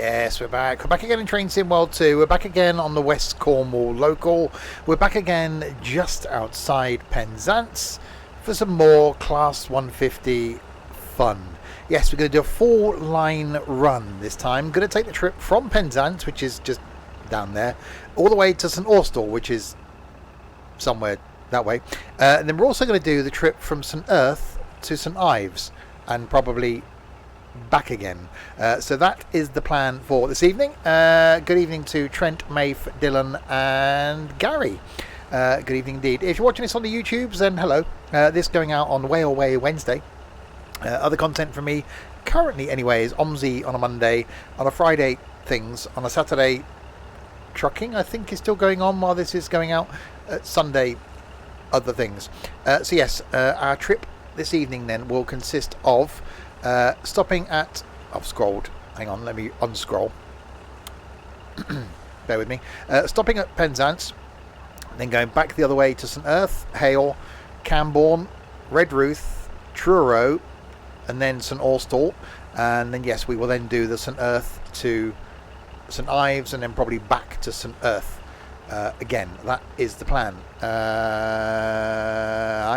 Yes, we're back. We're back again in Train Sim World 2. We're back again on the West Cornwall Local. We're back again just outside Penzance for some more Class 150 fun. Yes, we're going to do a 4-line run this time. Going to take the trip from Penzance, which is just down there, all the way to St Austell, which is somewhere that way. And then we're also going to do the trip from St Earth to St Ives and probably back again. So that is the plan for this evening. Good evening to Trent, Maeve, Dylan and Gary. Good evening indeed. If you're watching this on the YouTubes, then hello. This going out on Way Away Wednesday. Other content from me currently anyway is OMSI on a Monday, on a Friday things, on a Saturday trucking I think is still going on while this is going out, Sunday other things. So yes, our trip this evening then will consist of stopping at, I've scrolled, hang on, let me unscroll, bear with me, stopping at Penzance, then going back the other way to St Earth, Hale, Camborne, Redruth, Truro, and then St Austell, and then yes, we will then do the St Earth to St Ives, and then probably back to St Earth again. That is the plan. I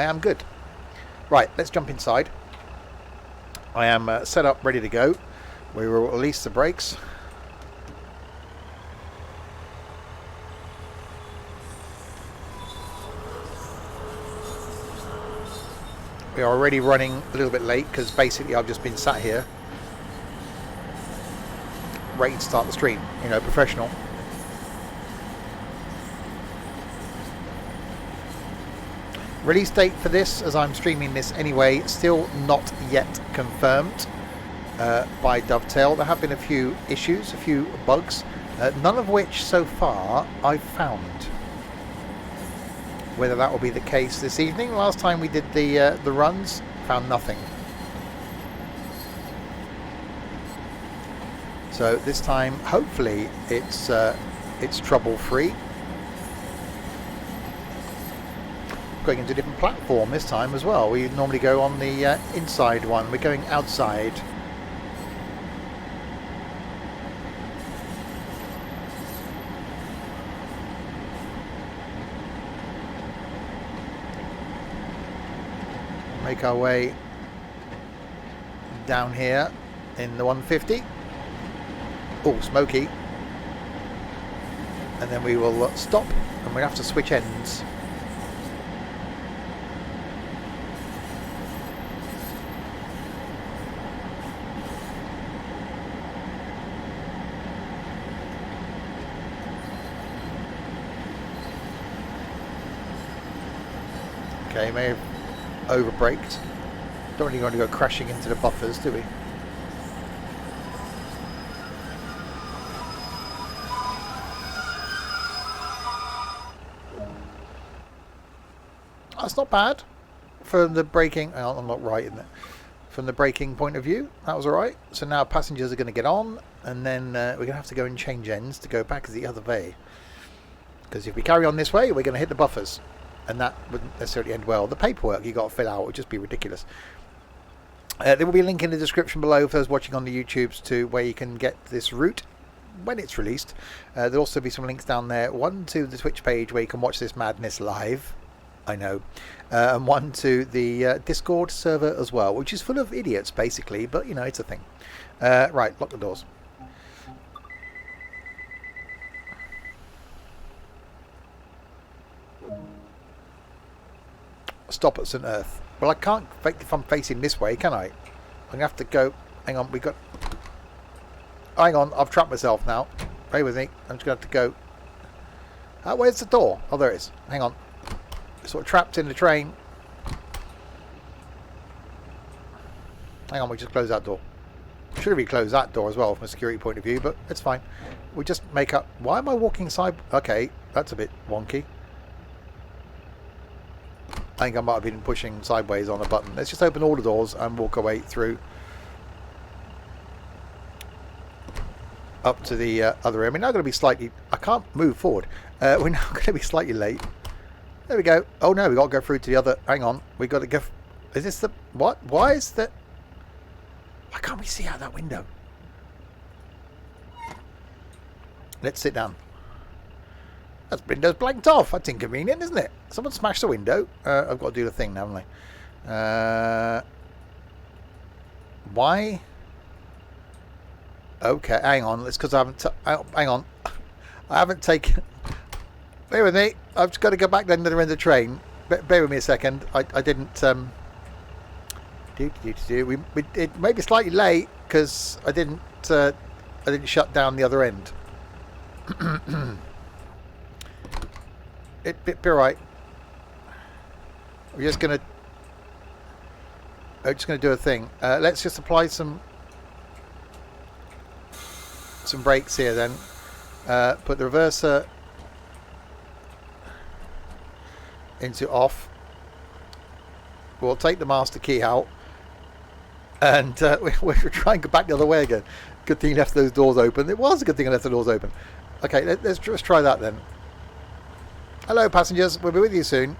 am good. Right, let's jump inside. I am set up, ready to go. We will release the brakes. We are already running a little bit late because basically I've just been sat here ready to start the stream, you know, professional. Release date for this, as I'm streaming this anyway, still not yet confirmed by Dovetail. There have been a few issues, a few bugs, none of which so far I've found. Whether that will be the case this evening. Last time we did the runs, found nothing. So this time, hopefully, it's trouble-free. Going into a different platform this time as well. We normally go on the inside one. We're going outside. Make our way down here in the 150. Oh, smoky. And then we will stop and we have to switch ends. Okay, may have over-braked. Don't really want to go crashing into the buffers, do we? That's not bad from the braking. Oh, I'm not right in there. From the braking point of view, that was alright. So now passengers are going to get on, and then we're going to have to go and change ends to go back the other way. Because if we carry on this way, we're going to hit the buffers. And that wouldn't necessarily end well. The paperwork you got to fill out would just be ridiculous. There will be a link in the description below for those watching on the YouTubes to where you can get this route when it's released. There'll also be some links down there. One to the Twitch page where you can watch this madness live. I know. And one to the Discord server as well, which is full of idiots basically, but you know, it's a thing. Right, lock the doors. Stop at St Earth. Well, I can't if I'm facing this way, can I? I'm gonna have to go. Hang on, we got. Hang on, I've trapped myself now. Bear with me. I'm just gonna have to go. Where's the door? Oh, there it is. Hang on. Sort of trapped in the train. Hang on, we just close that door. Should have reclosed that door as well from a security point of view, but it's fine. We just make up. Why am I walking side? Okay, that's a bit wonky. I think I might have been pushing sideways on a button. Let's just open all the doors and walk our way through up to the other end. We're now going to be slightly... I can't move forward. We're now going to be slightly late. There we go. Oh no, we got to go through to the other... Hang on. We got to go... Is this the... What? Why is that... Why can't we see out that window? Let's sit down. That window's blanked off. That's inconvenient, isn't it? Someone smashed the window. I've got to do the thing now, haven't I? Why? Okay, hang on. It's because I haven't... hang on. I haven't taken... Bear with me. I've just got to go back then to the end of the train. Bear with me a second. I didn't... it may be slightly late because I didn't shut down the other end. It'd be alright. I'm just gonna do a thing. Let's just apply some brakes here then. Put the reverser into off. We'll take the master key out, and we'll try and go back the other way again. Good thing you left those doors open. It was a good thing I left the doors open. Okay, let's try that then. Hello, passengers. We'll be with you soon.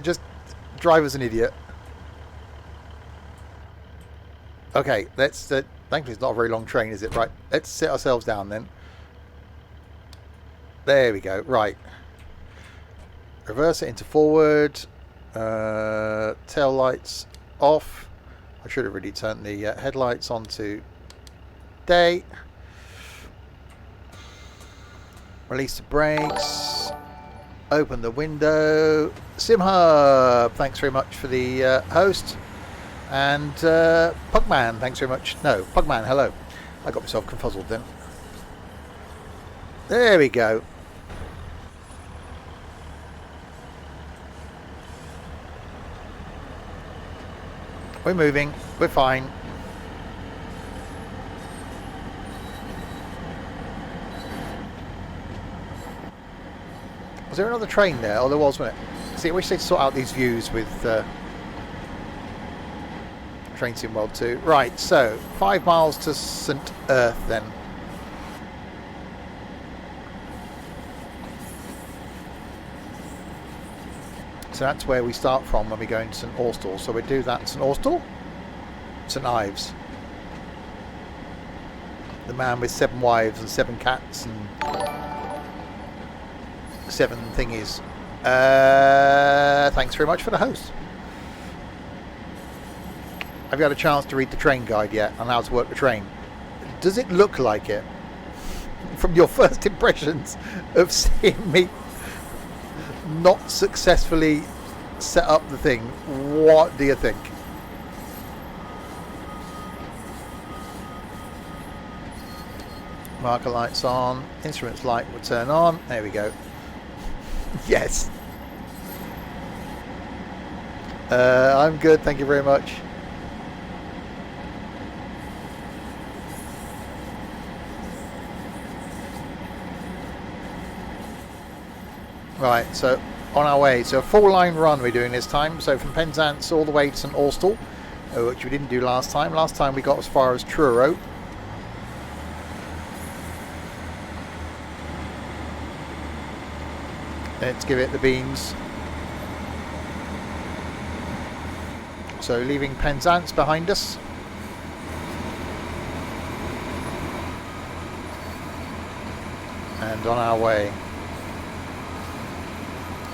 Just driver's an idiot. Okay, let's... thankfully, it's not a very long train, is it? Right, let's sit ourselves down then. There we go. Right. Reverse it into forward. Tail lights off. I should have really turned the headlights on to day. Release the brakes. Open the window. SimHub, thanks very much for the host. And Pugman, thanks very much. No, Pugman, hello. I got myself confuzzled then. There we go. We're moving. We're fine. Was there another train there? Oh, there was, wasn't it? See, I wish they'd sort out these views with Train Sim World 2. Right, so 5 miles to St Ives then. So that's where we start from when we go into St Austell. So we do that St Austell, St Ives. The man with 7 wives and 7 cats and 7 thingies. Thanks very much for the host. Have you had a chance to read the train guide yet on how to work the train? Does it look like it? From your first impressions of seeing me not successfully set up the thing, what do you think? Marker lights on, instruments light will turn on. There we go. Yes. I'm good, thank you very much. Right, so on our way. So a 4-line run we're doing this time. So from Penzance all the way to St Austell, which we didn't do last time. Last time we got as far as Truro. Let's give it the beans. So leaving Penzance behind us. And on our way.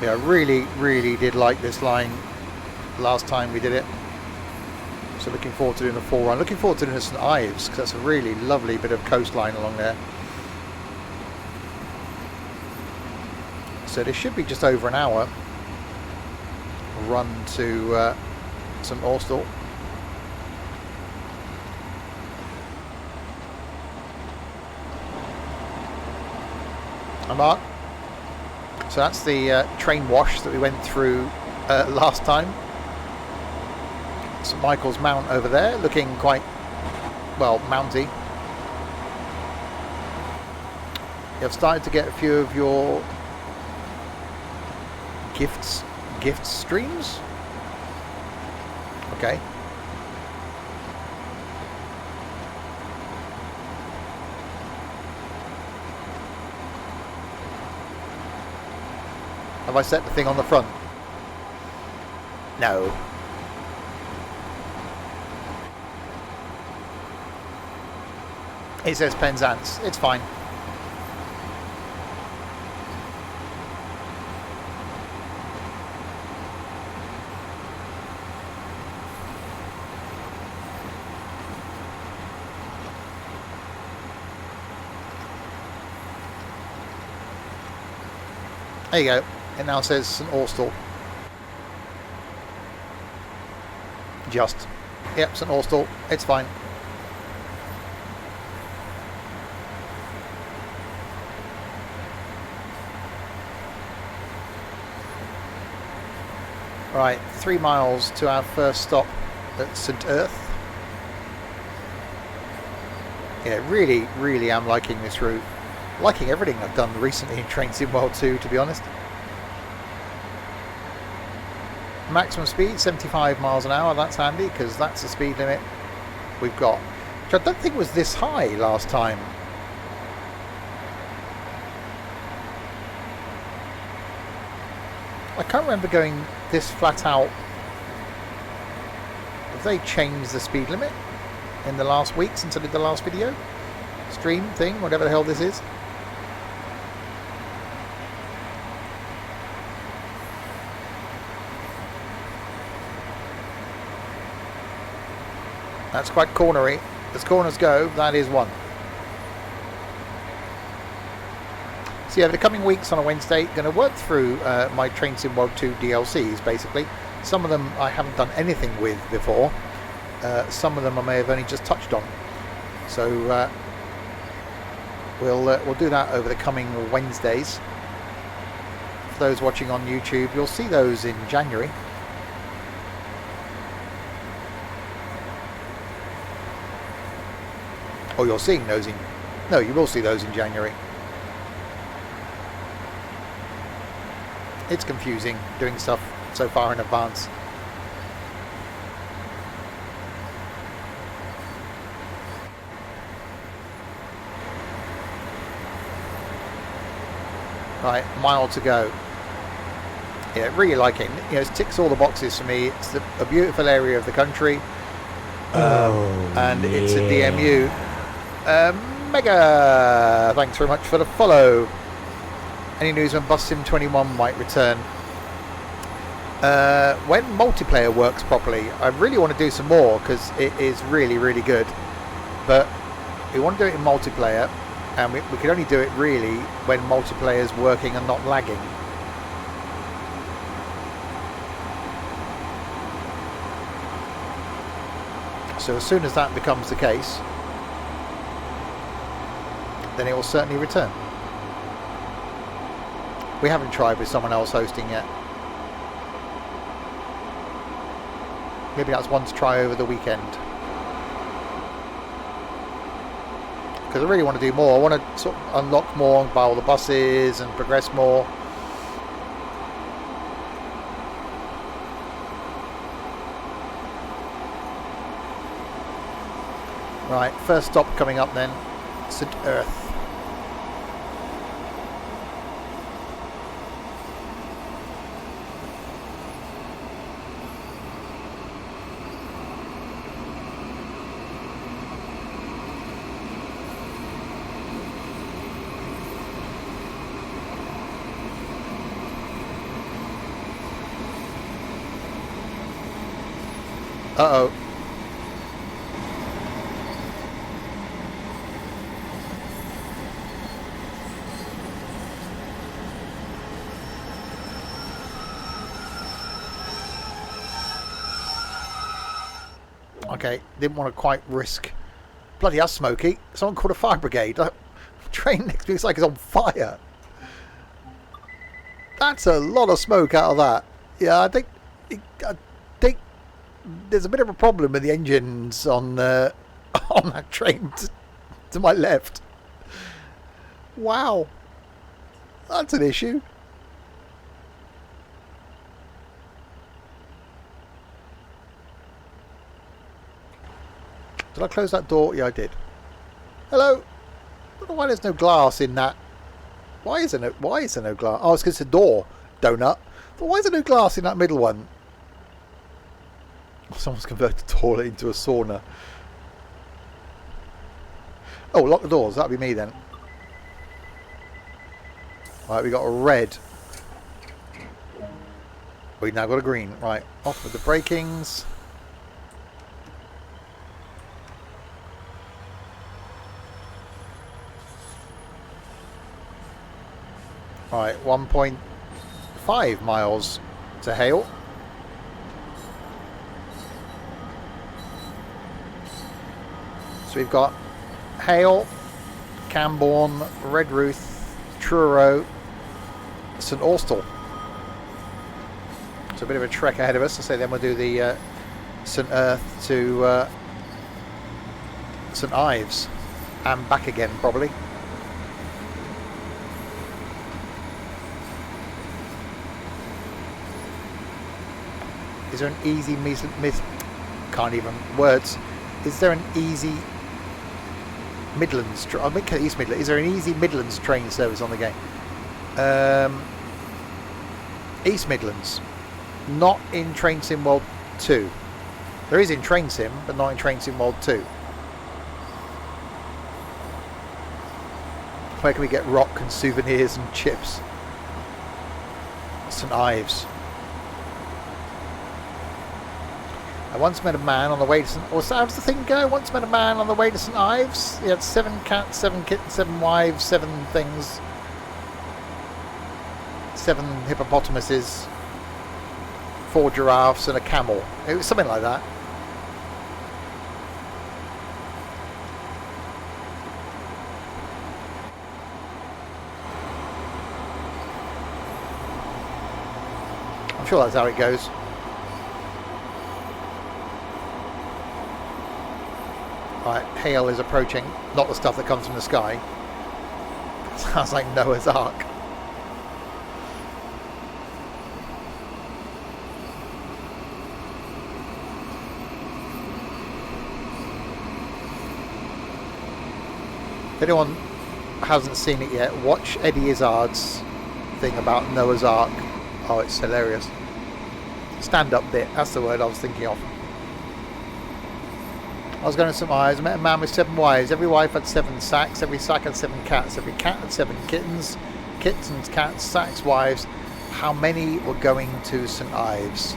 Yeah, I really did like this line last time we did it. So looking forward to doing a 4 run. Looking forward to doing a St Ives, because that's a really lovely bit of coastline along there. So this should be just over an hour run to St Austell. And Mark. So that's the train wash that we went through last time. St Michael's Mount over there, looking quite, well, mounty. You've started to get a few of your gift streams. Okay. Have I set the thing on the front? No. It says Penzance. It's fine. There you go. It now says St Austell. Just. Yep, St Austell. It's fine. Right, 3 miles to our first stop at St Ives. Yeah, really am liking this route. Liking everything I've done recently in Train Sim World 2, to be honest. Maximum speed 75 miles an hour. That's handy because that's the speed limit we've got, which I don't think was this high last time. I can't remember going this flat out. Have they changed the speed limit in the last week since I did the last video? Stream thing, whatever the hell this is. That's quite cornery. As corners go, that is one. So yeah, over the coming weeks on a Wednesday, going to work through my Train Sim World 2 DLCs, basically. Some of them I haven't done anything with before. Some of them I may have only just touched on. So we'll do that over the coming Wednesdays. For those watching on YouTube, you'll see those in January. Oh, you're seeing those in... No, you will see those in January. It's confusing doing stuff so far in advance. Right, mile to go. Yeah, really liking it. You know, it ticks all the boxes for me. It's a beautiful area of the country. And it's a DMU. Mega! Thanks very much for the follow. Any news when Bus Sim 21 might return? When multiplayer works properly. I really want to do some more because it is really good. But we want to do it in multiplayer, and we can only do it really when multiplayer is working and not lagging. So as soon as that becomes the case, then it will certainly return. We haven't tried with someone else hosting yet. Maybe that's one to try over the weekend. Because I really want to do more. I want to sort of unlock more, buy all the buses and progress more. Right, first stop coming up then. St Ives. Uh-oh. Okay, didn't want to quite risk. Bloody hell, Smokey. Someone called a fire brigade. Train next to me looks like it's on fire. That's a lot of smoke out of that. Yeah, I think there's a bit of a problem with the engines on on that train to my left. Wow. That's an issue. Did I close that door? Yeah, I did. Hello. I don't know why there's no glass in that. Why is there no glass? Oh, it's because it's a door. Donut. But why is there no glass in that middle one? Someone's converted the toilet into a sauna. Oh, lock the doors. That'll be me then. Right, we got a red. We've now got a green. Right, off with the brakings. Right, 1.5 miles to Hale. So we've got Hale, Camborne, Redruth, Truro, St Austell. So a bit of a trek ahead of us. So then we'll do the St Earth to St Ives and back again probably. Is there an easy can't even words? Is there an easy Midlands? I think East Midlands. Is there an easy Midlands train service on the game? East Midlands, not in Train Sim World 2. There is in Train Sim, but not in Train Sim World 2. Where can we get rock and souvenirs and chips? St Ives. I once met a man on the way to St... Or how does the thing go? I once met a man on the way to St Ives. He had 7 cats, 7 kittens, 7 wives, 7 things. 7 hippopotamuses. 4 giraffes and a camel. It was something like that. I'm sure that's how it goes. Right, hail is approaching, not the stuff that comes from the sky. Sounds like Noah's Ark. If anyone hasn't seen it yet, watch Eddie Izzard's thing about Noah's Ark. Oh, it's hilarious. Stand-up bit, that's the word I was thinking of. I was going to St Ives. I met a man with 7 wives. Every wife had 7 sacks. Every sack had 7 cats. Every cat had 7 kittens. Kittens, cats, sacks, wives. How many were going to St Ives?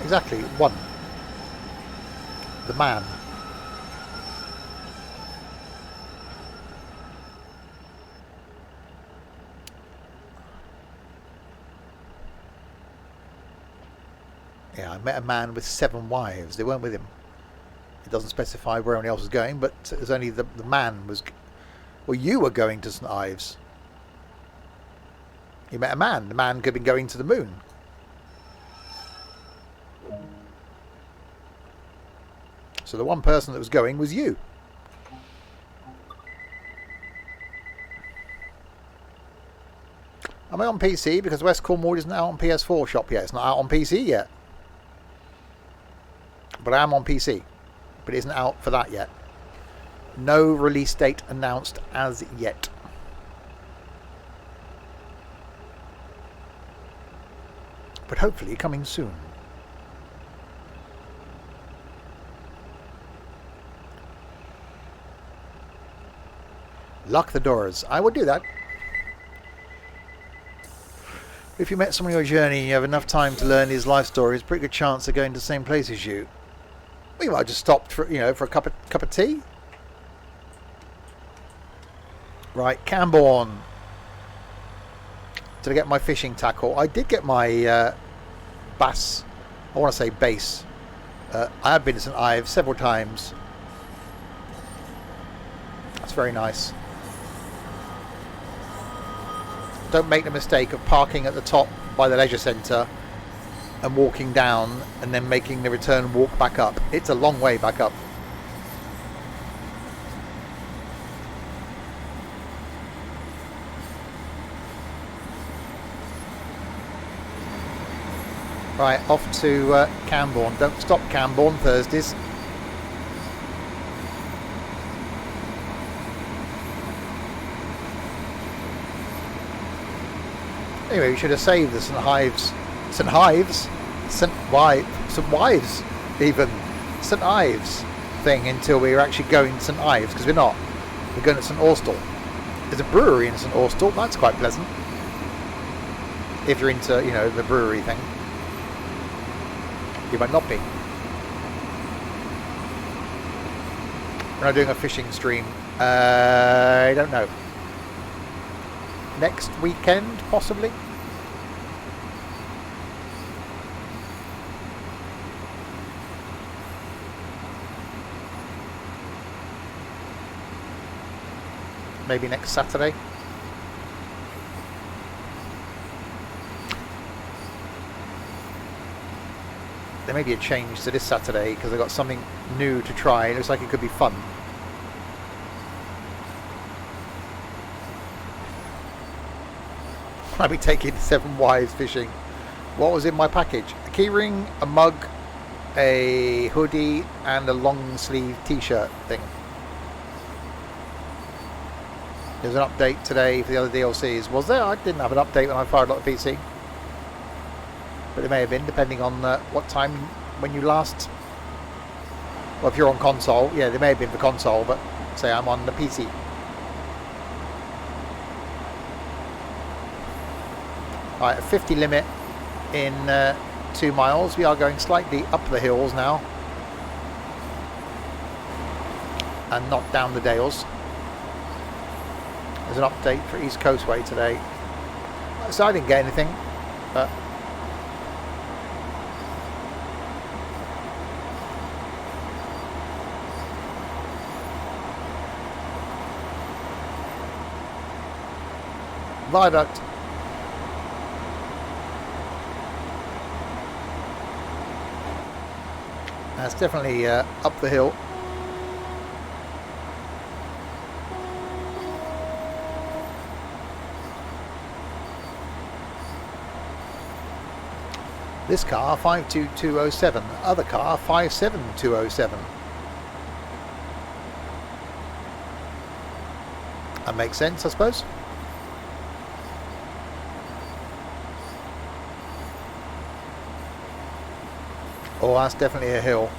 Exactly, 1. The man. Yeah, I met a man with 7 wives. They weren't with him. It doesn't specify where anyone else was going, but it was only the man was... Well, you were going to St Ives. You met a man. The man could have been going to the moon. So the one person that was going was you. Am I on PC? Because West Cornwall isn't out on PS4 shop yet. It's not out on PC yet. But I am on PC. But it isn't out for that yet. No release date announced as yet. But hopefully coming soon. Lock the doors. I would do that. If you met someone on your journey and you have enough time to learn his life story, there's a pretty good chance they're going to the same place as you. We might have just stopped for, you know, for a cup of tea. Right, Camborne. Did I get my fishing tackle? I did get my bass. I want to say bass. I have been to St Ives several times. That's very nice. Don't make the mistake of parking at the top by the leisure centre and walking down and then making the return walk back up. It's a long way back up. Right, off to Camborne. Don't stop Camborne Thursdays. Anyway, we should have saved the St Wives, even St Ives thing until we were actually going to St Ives, because we're not. We're going to St Austell. There's a brewery in St Austell. That's quite pleasant. If you're into, you know, the brewery thing. You might not be. We're not doing a fishing stream. I don't know. Next weekend, possibly. Maybe next Saturday. There may be a change to this Saturday because I've got something new to try. It looks like it could be fun. I'll be taking 7 Wives fishing. What was in my package? A keyring, a mug, a hoodie, and a long sleeve t-shirt thing. There's an update today for the other DLCs. Was there? I didn't have an update when I fired up the PC. But it may have been, depending on what time when you last... Well, if you're on console, yeah, they may have been for console, but say I'm on the PC. Right, a 50 limit in 2 miles. We are going slightly up the hills now. And not down the dales. There's an update for East Coastway today. So I didn't get anything, but... Viaduct. That's definitely up the hill. This car 52207, other car 57207. That makes sense, I suppose. Oh, that's definitely a hill.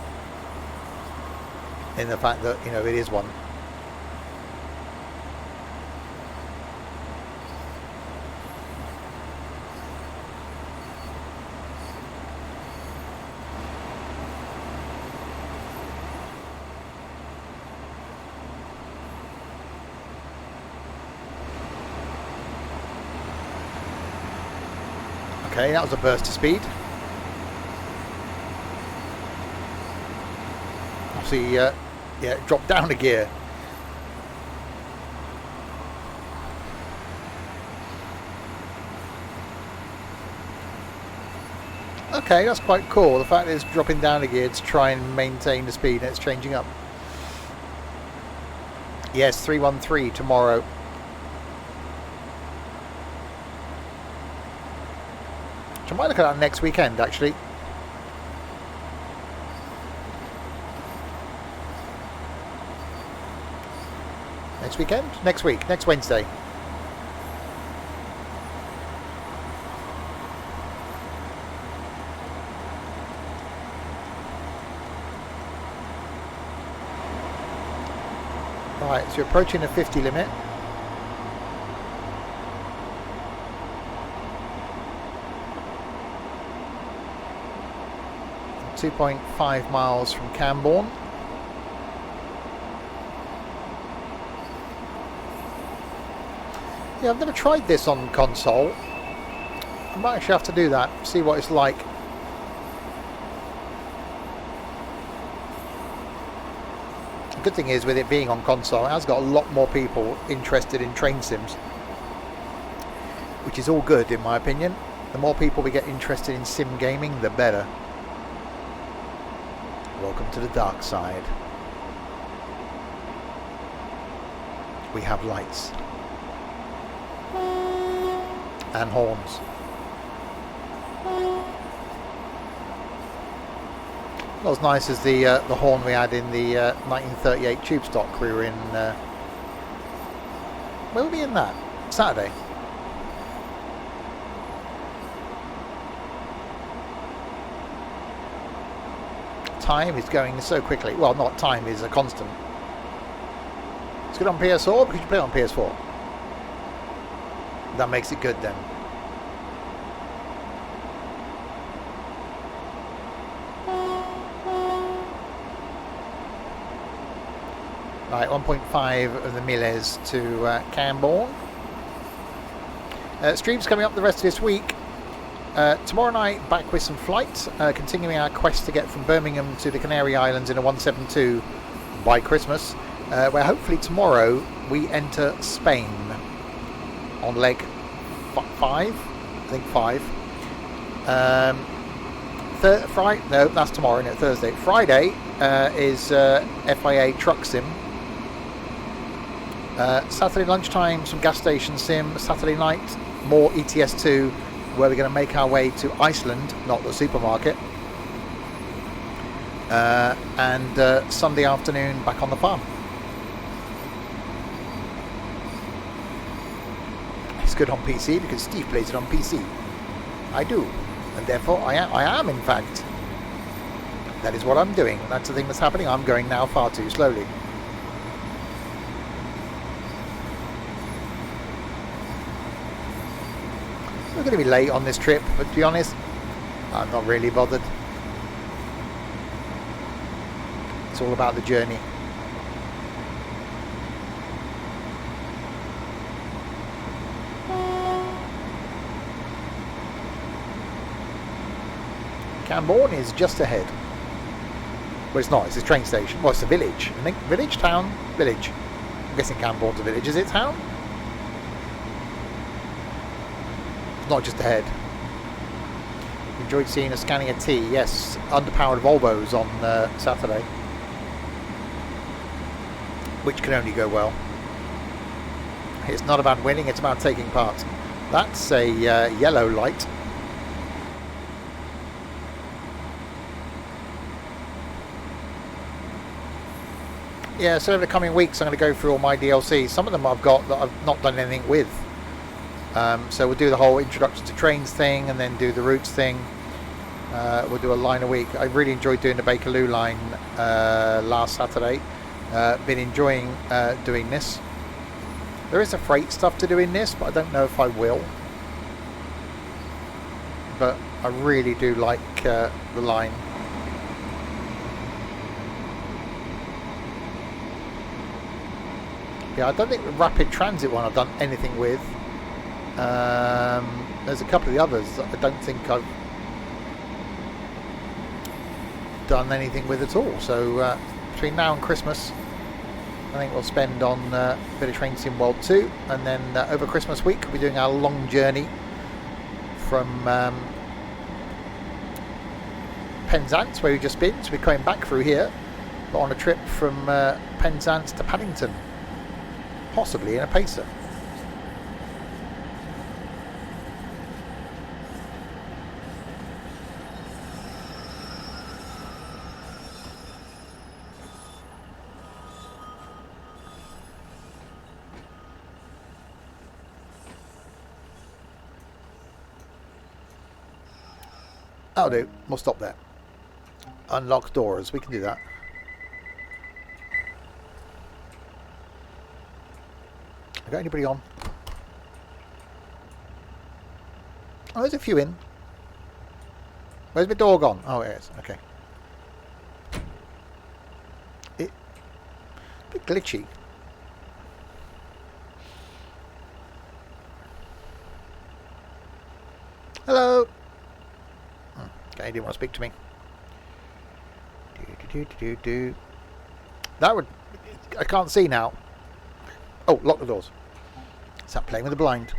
In the fact that, you know, it is one. Okay, that was a burst of speed. Obviously, yeah, drop down a gear. Okay, that's quite cool. The fact that it's dropping down a gear to try and maintain the speed and it's changing up. Yes, 313 tomorrow. I might look at that next weekend, actually. Next weekend? Next week. Next Wednesday. Right, so you're approaching the 50 limit. .5 miles from Camborne. Yeah, I've never tried this on console. I might actually have to do that, see what it's like. The good thing is, with it being on console, it has got a lot more people interested in train sims, which is all good in my opinion. The more people we get interested in sim gaming, the better. Welcome to the dark side. We have lights and horns. Not as nice as the horn we had in the 1938 tube stock. We were in. Where were we in that? Saturday. Time is going so quickly. Well, not time is a constant. It's good on PS4 because you play it on PS4. That makes it good then. Right, 1.5 of the miles to Camborne. Streams coming up the rest of this week. Tomorrow night, back with some flights, continuing our quest to get from Birmingham to the Canary Islands in a 172 by Christmas, where hopefully tomorrow we enter Spain on leg 5, I think 5. Friday, no, that's tomorrow, isn't it? Thursday. Friday is FIA Truck Sim. Saturday lunchtime, some gas station sim. Saturday night, more ETS2, where we're going to make our way to Iceland, not the supermarket. And Sunday afternoon, back on the farm. It's good on PC because Steve plays it on PC. I do. And therefore, I am in fact. That is what I'm doing. That's the thing that's happening. I'm going now far too slowly. We're going to be late on this trip, but to be honest, I'm not really bothered. It's all about the journey. Camborne is just ahead. Well, it's not. It's a train station. Well, it's a village. I think village, town, village. I'm guessing Camborne's a village. Is it town? Not just ahead. Enjoyed seeing a Scania T. Yes, underpowered Volvos on Saturday, which can only go well. It's not about winning, it's about taking part. That's a yellow light. Yeah, so over the coming weeks I'm going to go through all my DLCs. Some of them I've got that I've not done anything with. So we'll do the whole introduction to trains thing and then do the routes thing. We'll do a line a week. I really enjoyed doing the Bakerloo line last Saturday. Been enjoying doing this. There is a freight stuff to do in this, but I don't know if I will. But I really do like the line. Yeah, I don't think the rapid transit one I've done anything with. There's a couple of the others that I don't think I've done anything with at all. So between now and Christmas, I think we'll spend on a bit of Train Sim World 2, and then over Christmas week we'll be doing our long journey from Penzance, where we've just been. So we're coming back through here, but on a trip from Penzance to Paddington, possibly in a Pacer. That'll do. We'll stop there. Unlock doors. We can do that. I got anybody on? Oh, there's a few in. Where's my door gone? Oh, it is. Okay. A bit glitchy. Hello. Okay, didn't want to speak to me. That would... I can't see now. Oh, lock the doors. Stop playing with the blind.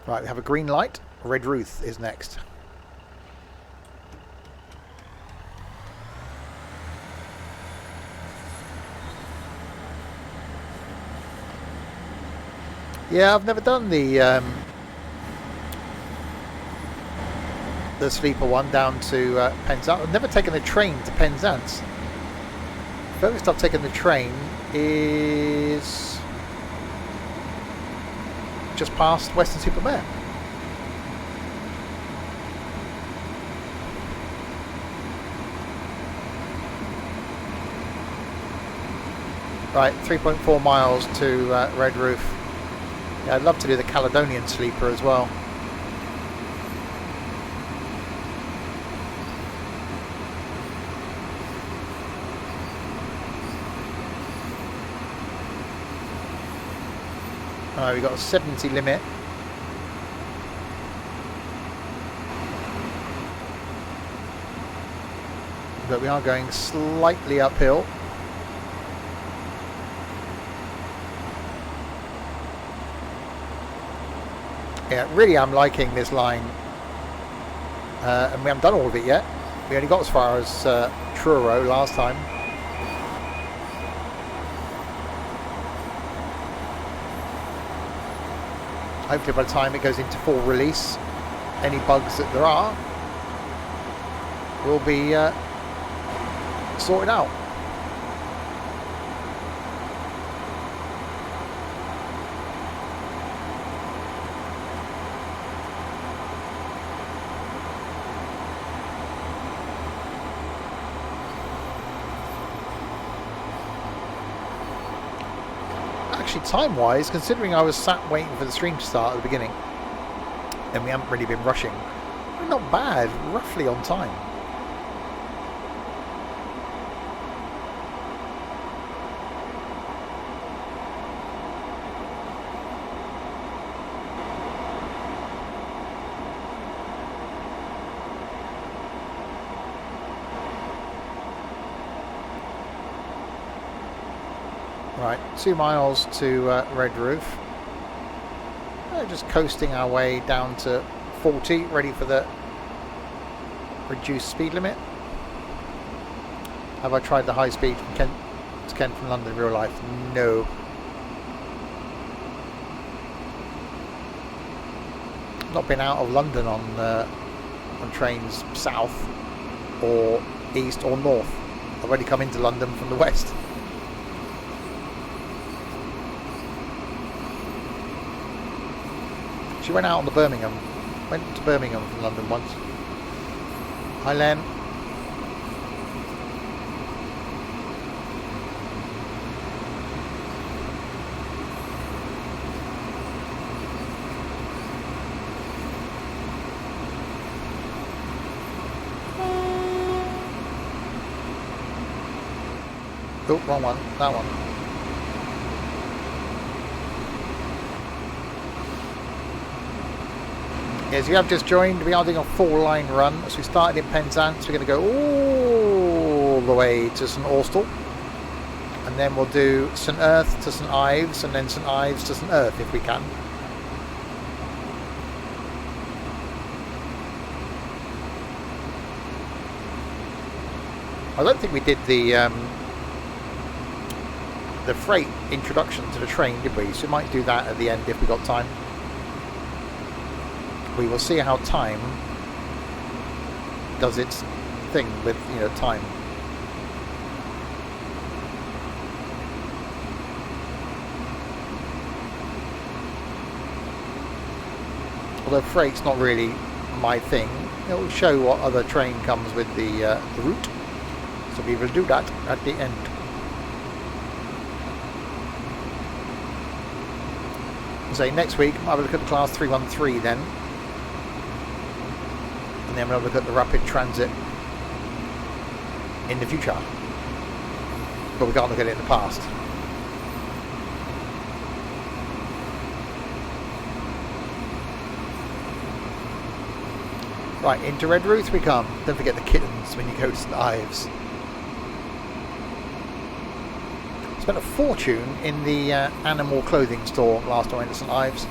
Right, we have a green light. Redruth is next. Yeah, I've never done the sleeper one down to Penzance. I've never taken the train to Penzance. The furthest I've taken the train is just past Western Supermare. Right, 3.4 miles to Redruth. Yeah, I'd love to do the Caledonian sleeper as well. Alright, we've got a 70 limit. But we are going slightly uphill. Yeah, really I'm liking this line. And we haven't done all of it yet. We only got as far as Truro last time. Hopefully by the time it goes into full release, any bugs that there are will be sorted out. Actually, time-wise, considering I was sat waiting for the stream to start at the beginning, and we haven't really been rushing, we're not bad, roughly on time. Right, 2 miles to Redruth. Just coasting our way down to 40, ready for the reduced speed limit. Have I tried the high speed from Kent from London in real life? No. Not been out of London on trains south or east or north. I've already come into London from the west. She went out on the Birmingham. Went to Birmingham from London once. Hi, Len. Oh, wrong one. That one. As you have just joined, we are doing a 4-line run. So we started in Penzance. We're going to go all the way to St Austell, and then we'll do St Earth to St Ives, and then St Ives to St Earth if we can. I don't think we did the freight introduction to the train, did we? So we might do that at the end if we got time. We will see how time does its thing with, you know, time. Although freight's not really my thing, it will show what other train comes with the route. So we will do that at the end. So next week, I'll have a look at the class 313 then. And then we'll look at the rapid transit in the future. But we can't look at it in the past. Right, into Redruth we come. Don't forget the kittens when you go to St Ives. Spent a fortune in the animal clothing store last time I went to St Ives.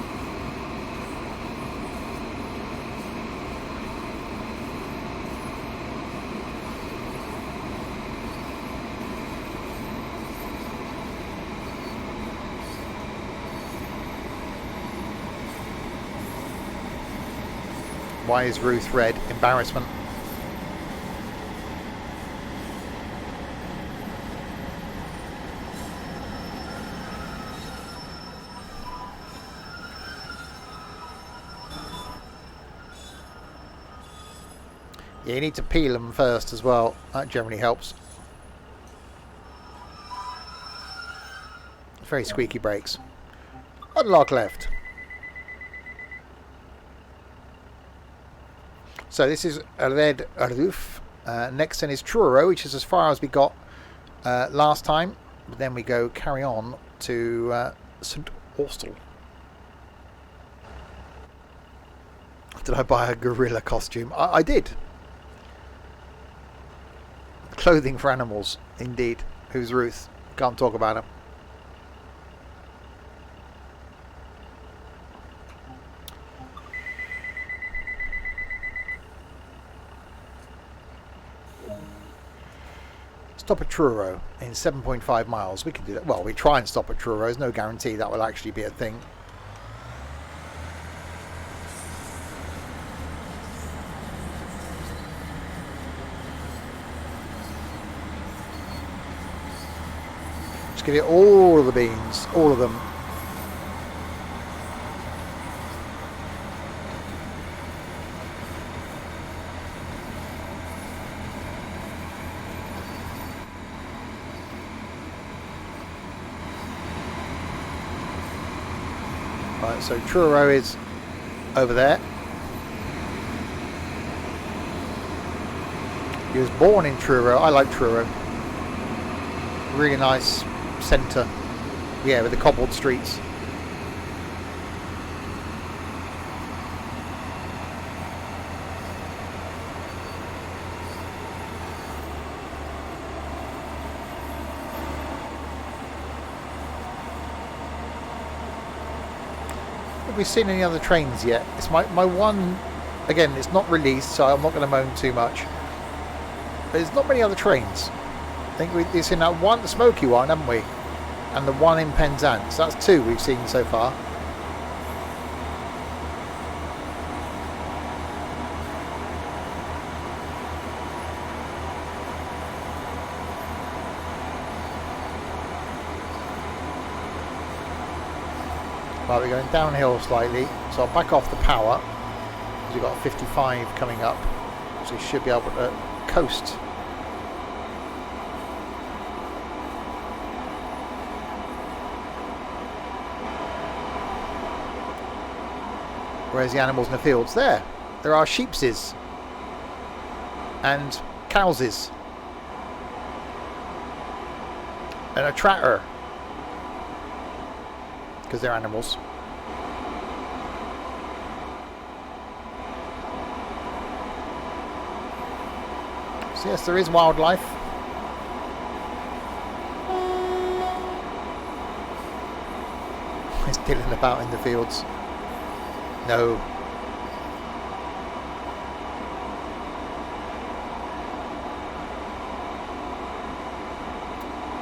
Why is Ruth red? Embarrassment. Yeah, you need to peel them first as well. That generally helps. Very squeaky brakes. Unlock left. So this is Redruth. Next then is Truro, which is as far as we got last time. But then we carry on to St Austell. Did I buy a gorilla costume? I did. Clothing for animals, indeed. Who's Ruth? Can't talk about her. Stop at Truro in 7.5 miles. We can do that. Well, we try and stop at Truro. There's no guarantee that will actually be a thing. Just give it all of the beans, all of them. Right, so Truro is over there. He was born in Truro. I like Truro. Really nice centre. Yeah, with the cobbled streets. Have we seen any other trains yet? It's my one. Again, it's not released, so I'm not going to moan too much. But there's not many other trains. I think we've seen that one, the smoky one, haven't we? And the one in Penzance. That's two we've seen so far. Right, we're going downhill slightly, so I'll back off the power. We've got 55 coming up, so we should be able to coast. Where's the animals in the fields? There are sheepses and cowses and a tractor, because they're animals. So yes, there is wildlife. It's Dylan about in the fields. No.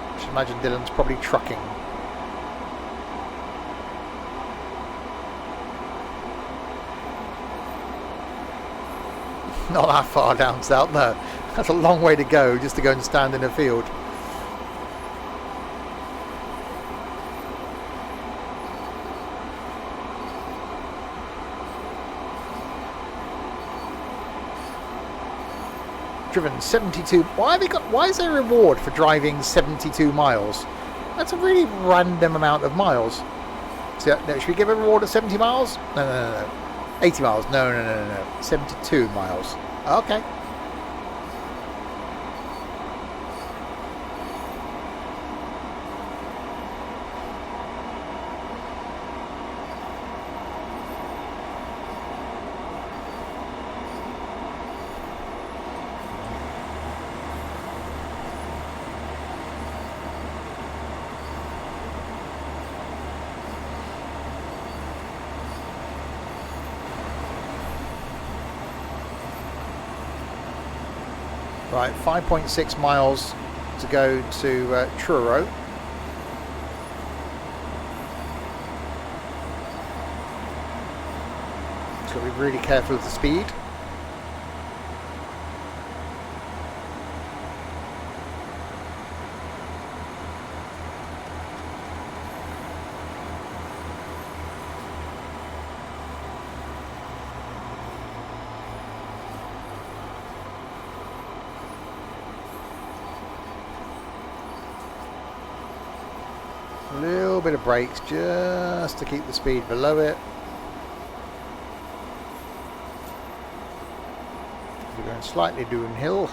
I should imagine Dylan's probably trucking. Not that far down south, no. That's a long way to go just to go and stand in a field. Driven 72. Why is there a reward for driving 72 miles? That's a really random amount of miles. So, no, should we give a reward of 70 miles? No. 80 miles. No. 72 miles. Okay. Right, 5.6 miles to go to Truro. So be really careful of the speed. bit of brakes just to keep the speed below it. We're going slightly downhill.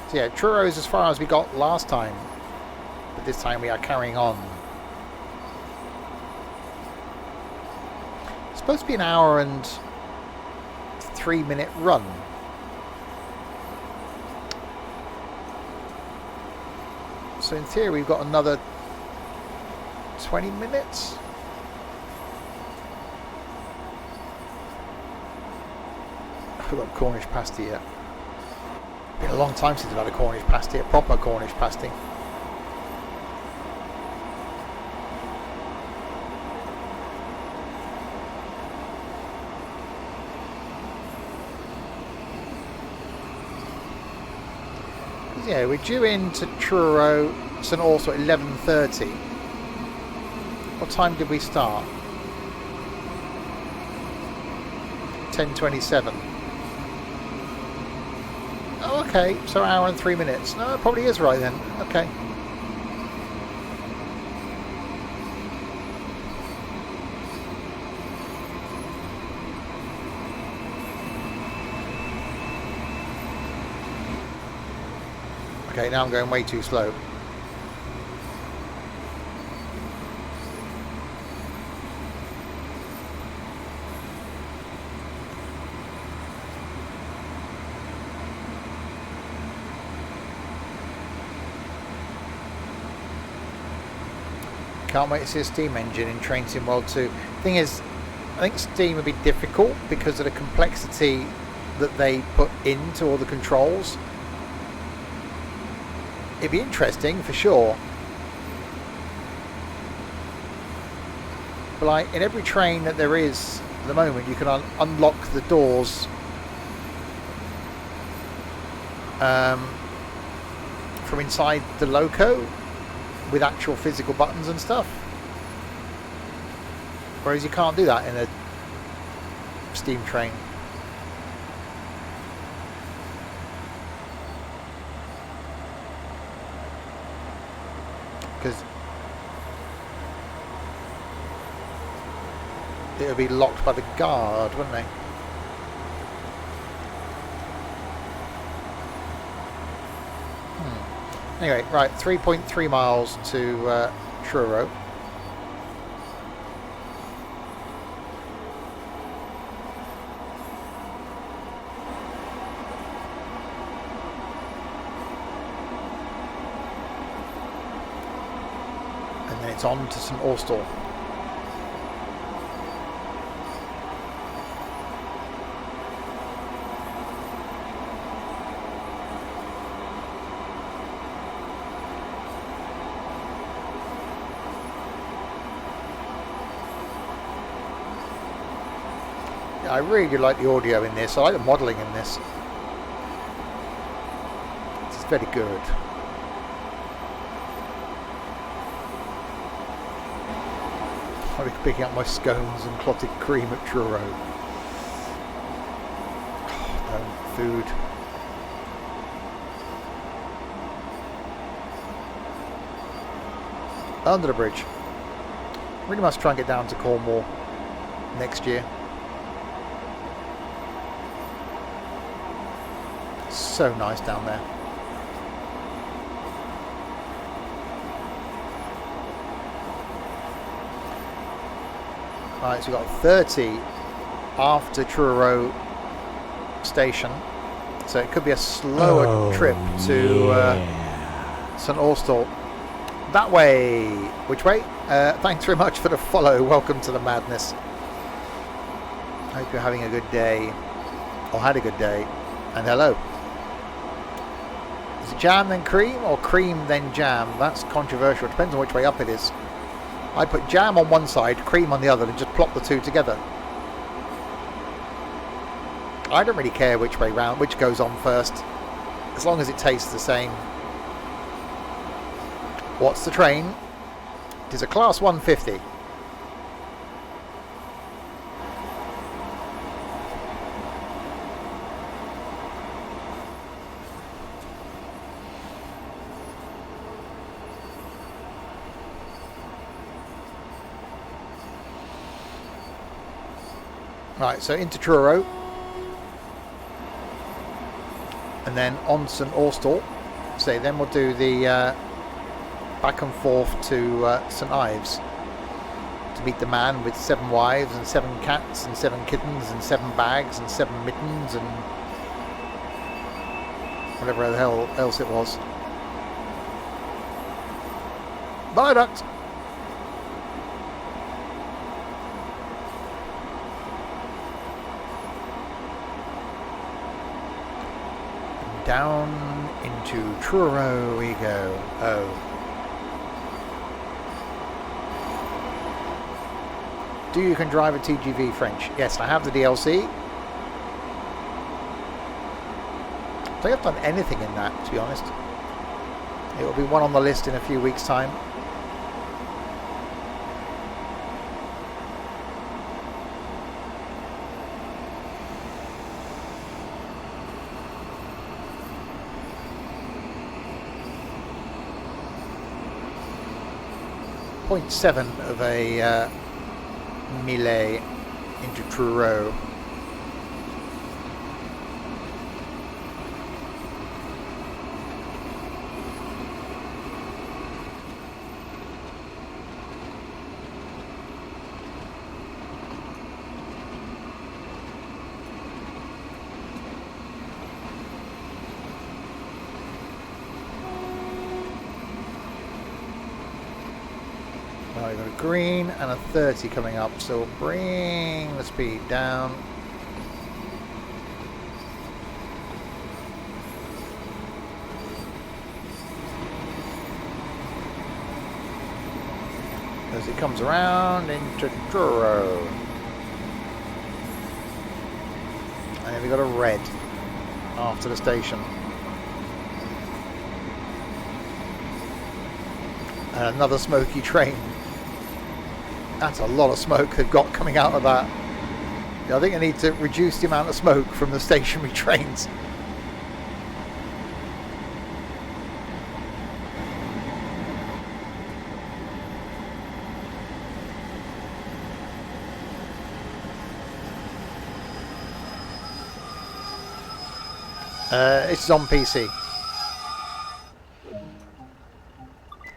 So yeah, Truro is as far as we got last time, but this time we are carrying on. It's supposed to be an hour and 3-minute run. So in theory we've got another 20 minutes. We've got Cornish pasty yet. Been a long time since I've had a Cornish pasty, a proper Cornish pasty. Yeah, we're due into Truro, St Austell at 11:30. What time did we start? 10:27. Oh, okay, so an hour and 3 minutes. No, it probably is right then. Okay. Okay, now I'm going way too slow. Can't wait to see a steam engine in Train Sim World 2. Thing is, I think steam would be difficult because of the complexity that they put into all the controls. It'd be interesting for sure, but like in every train that there is at the moment, you can unlock the doors from inside the loco with actual physical buttons and stuff, whereas you can't do that in a steam train. Because it would be locked by the guard, wouldn't they? Anyway, right, 3.3 miles to Truro. And then it's on to St Austell. I really like the audio in this. I like the modelling in this. It's very good. I'll be picking up my scones and clotted cream at Truro. Oh, food. Under the bridge. Really must try and get down to Cornwall next year. So nice down there. Right, so we've got 30 after Truro station, so it could be a slower trip to St Austell. That way. Which way? Thanks very much for the follow. Welcome to the madness. Hope you're having a good day, or had a good day, and hello. Is it jam then cream or cream then jam? That's controversial. It depends on which way up it is. I put jam on one side, cream on the other, and just plop the two together. I don't really care which way round, which goes on first, as long as it tastes the same. What's the train? It is a Class 150. Right, so into Truro, and then on St Austell. So then we'll do the back and forth to St Ives to meet the man with 7 wives and 7 cats and 7 kittens and 7 bags and 7 mittens and whatever the hell else it was. Viaduct. Down into Truro we go. Oh. Do you can drive a TGV French? Yes, I have the DLC. I think I've done anything in that, to be honest. It will be one on the list in a few weeks' time. .7 of a melee into Truro. Now we've got a green and a 30 coming up, so we'll bring the speed down. As it comes around into Truro. And then we've got a red after the station. And another smoky train. That's a lot of smoke they've got coming out of that. Yeah, I think I need to reduce the amount of smoke from the stationary trains. It's on PC.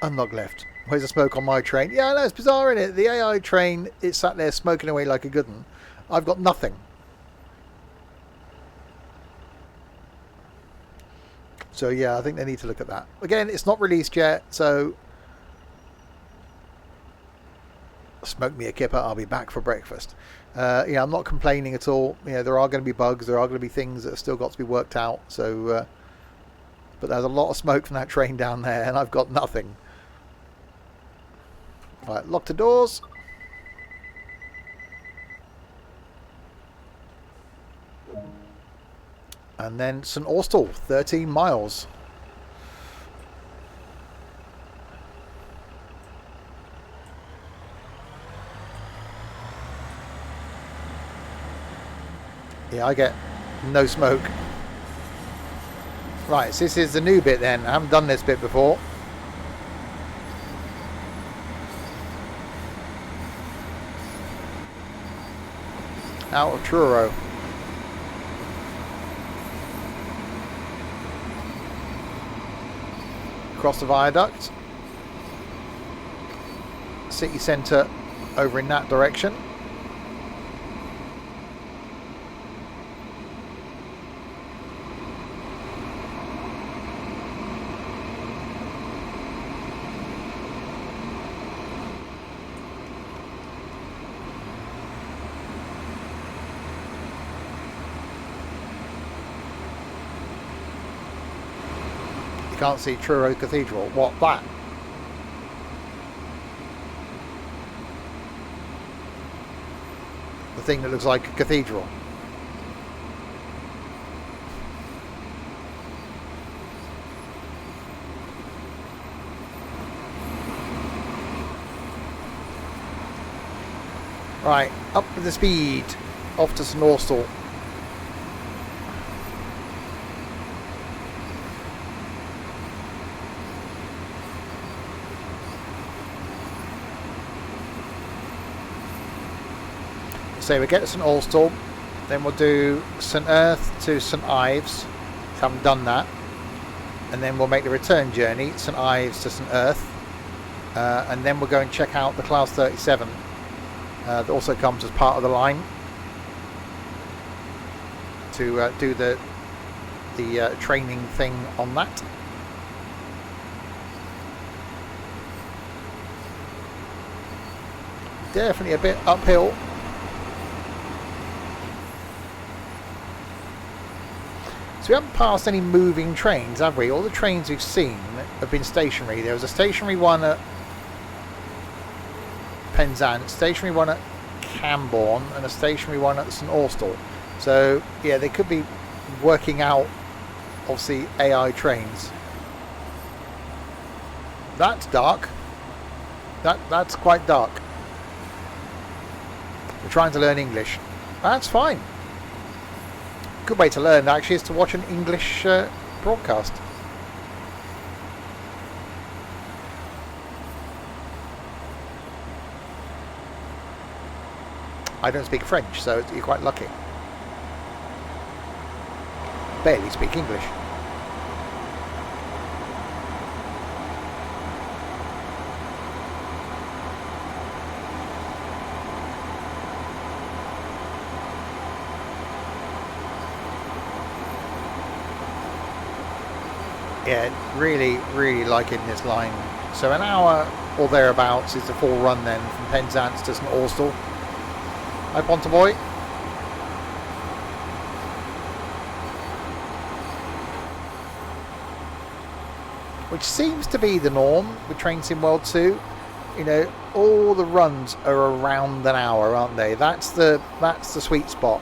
Unlock left. Where's the smoke on my train? Yeah, I know, it's bizarre, isn't it? The AI train, it's sat there smoking away like a good one. I've got nothing. So yeah, I think they need to look at that. Again, it's not released yet, so smoke me a kipper, I'll be back for breakfast. Yeah, I'm not complaining at all. You know, there are going to be bugs, there are going to be things that have still got to be worked out. So, but there's a lot of smoke from that train down there, and I've got nothing. Right, lock the doors. And then St Austell, 13 miles. Yeah, I get no smoke. Right, so this is the new bit then. I haven't done this bit before. Out of Truro. Across the viaduct. City centre over in that direction. Can't see Truro Cathedral. What, that? The thing that looks like a cathedral. Right, up with the speed. Off to St Austell. So we get to St Austell, then we'll do St Earth to St Ives. Haven't done that, and then we'll make the return journey, St Ives to St Earth, and then we'll go and check out the Class 37 that also comes as part of the line to do the training thing on that. Definitely a bit uphill. So we haven't passed any moving trains, have we? All the trains we've seen have been stationary. There was a stationary one at Penzance, stationary one at Camborne, and a stationary one at St Austell. So yeah, they could be working out, obviously, AI trains. That's dark. That's quite dark. We're trying to learn English. That's fine. Good way to learn, actually, is to watch an English broadcast. I don't speak French, so you're quite lucky. Barely speak English. Yeah, really liking this line. So an hour or thereabouts is the full run then from Penzance to St Austell. Hi, Ponta boy. Which seems to be the norm with Train Sim World 2. You know, all the runs are around an hour, aren't they? That's the sweet spot.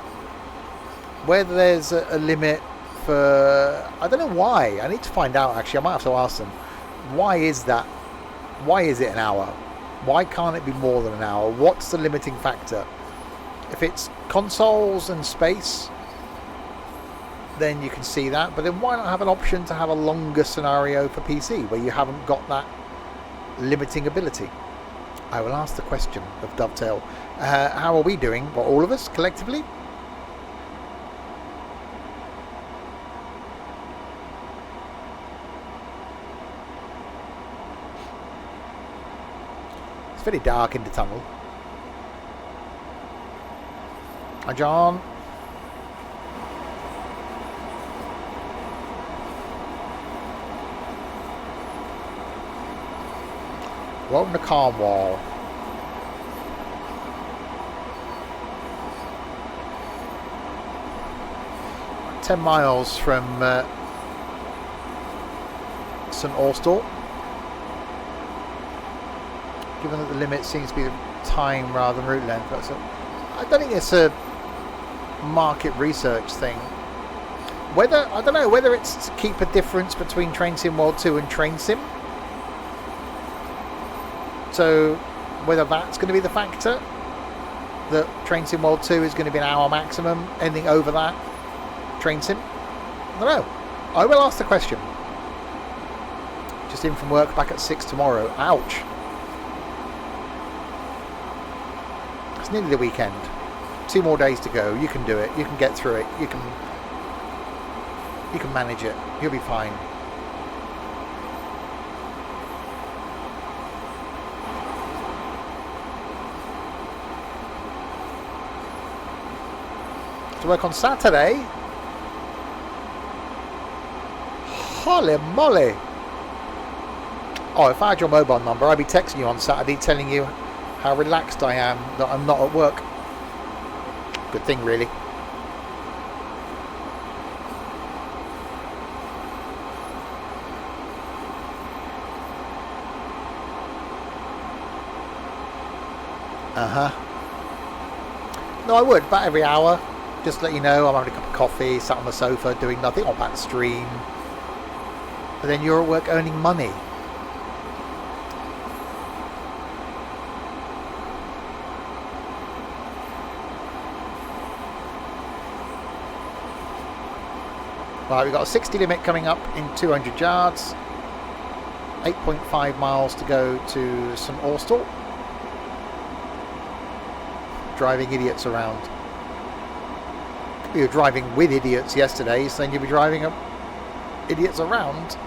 Whether there's a limit for, I don't know why. I need to find out, actually. I might have to ask them. Why is that? Why is it an hour? Why can't it be more than an hour? What's the limiting factor? If it's consoles and space, then you can see that. But then why not have an option to have a longer scenario for PC where you haven't got that limiting ability? I will ask the question of Dovetail. How are we doing? Well, all of us collectively? It's very dark in the tunnel. Hi, John. Welcome to Cornwall. About 10 miles from St Austell. Given that the limit seems to be the time rather than route length, I don't think it's a market research thing. Whether, I don't know, whether it's to keep a difference between Train Sim World 2 and Train Sim. So whether that's going to be the factor, that Train Sim World 2 is going to be an hour maximum, anything over that, Train Sim? I don't know. I will ask the question. Just in from work, back at 6 tomorrow. Ouch. It's nearly the weekend. 2 more days to go. You can do it. You can get through it. You can manage it. You'll be fine. To work on Saturday? Holy moly! Oh, if I had your mobile number, I'd be texting you on Saturday telling you how relaxed I am that I'm not at work. Good thing, really. No, I would, about every hour. Just let you know I'm having a cup of coffee, sat on the sofa doing nothing, or about to stream. But then you're at work earning money. Right, we've got a 60 limit coming up in 200 yards. 8.5 miles to go to St Austell. driving idiots around. You were driving with idiots yesterday, so then you'll be driving idiots around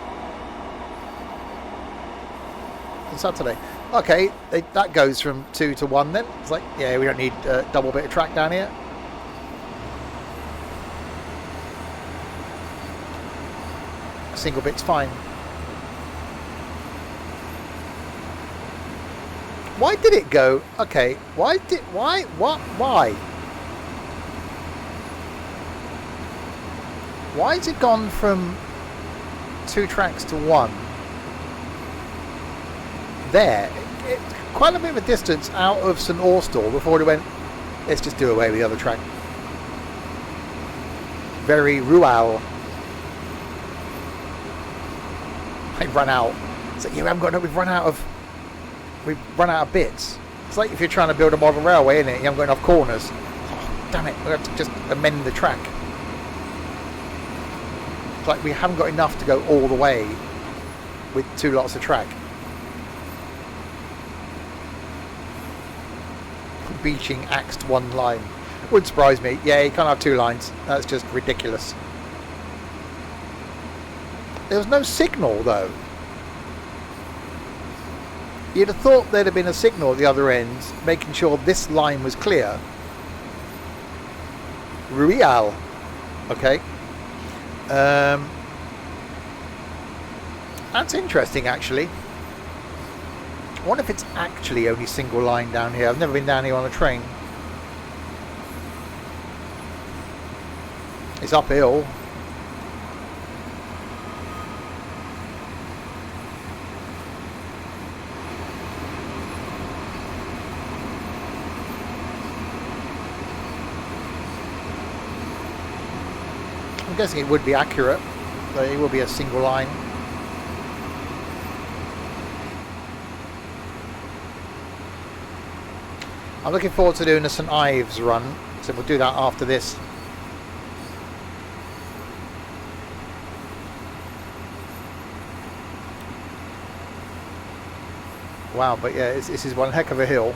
on Saturday. Okay, that goes from 2 to 1 then. It's like, yeah, we don't need a double bit of track down here. A single bit's fine. Why did it go? Okay, why? Why has it gone from 2 tracks to 1? There, quite a bit of a distance out of St Austell before it went, let's just do away with the other track. Very rural. I run out. It's like, yeah, we've run out of bits. It's like if you're trying to build a modern railway, isn't it? You haven't got enough corners. Oh, damn it, we have to just amend the track. It's like we haven't got enough to go all the way with 2 lots of track. Beaching axed 1 line. Wouldn't surprise me. Yeah, you can't have 2 lines. That's just ridiculous. There was no signal though. You'd have thought there'd have been a signal at the other end making sure this line was clear. Real. Okay. That's interesting actually. I wonder if it's actually only single line down here. I've never been down here on a train. It's uphill. I'm guessing it would be accurate. So it will be a single line. I'm looking forward to doing a St Ives run, so we'll do that after this. Wow, but yeah, this is one heck of a hill.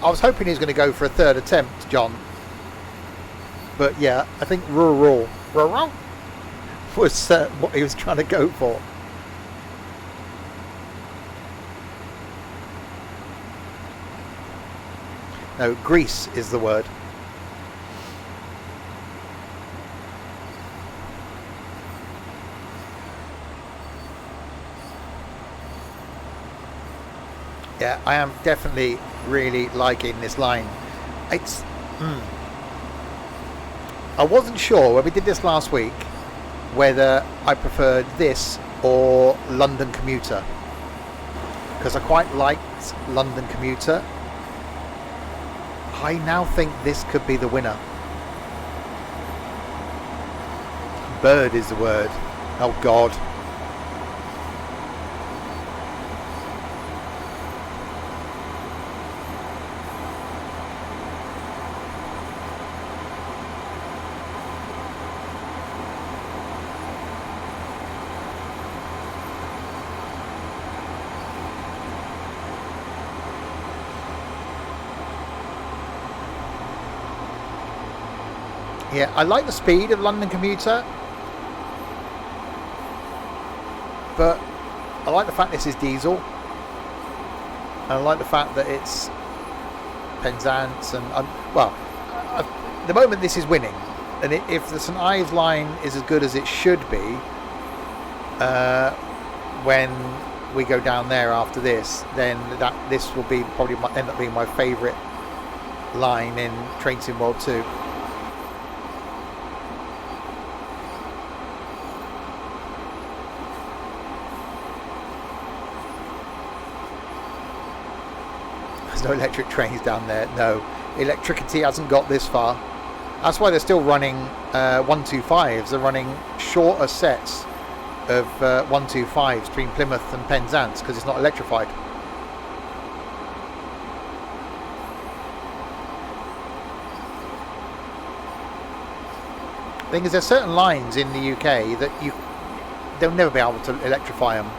I was hoping he was going to go for a 3rd attempt, John. But yeah, I think rural was what he was trying to go for. No, Greece is the word. Yeah, I am definitely really liking this line. It's... I wasn't sure when we did this last week whether I preferred this or London Commuter. Because I quite liked London Commuter. I now think this could be the winner. Bird is the word. Oh God. Yeah, I like the speed of London Commuter, but I like the fact this is diesel, and I like the fact that it's Penzance, and the moment this is winning, and if the St Ives line is as good as it should be, when we go down there after this, then this will be probably end up being my favourite line in Train Sim World 2. No electric trains down there. No, electricity hasn't got this far. That's why they're still running 125s. They're running shorter sets of 125s between Plymouth and Penzance because it's not electrified. The thing is, there's certain lines in the UK that they'll never be able to electrify them.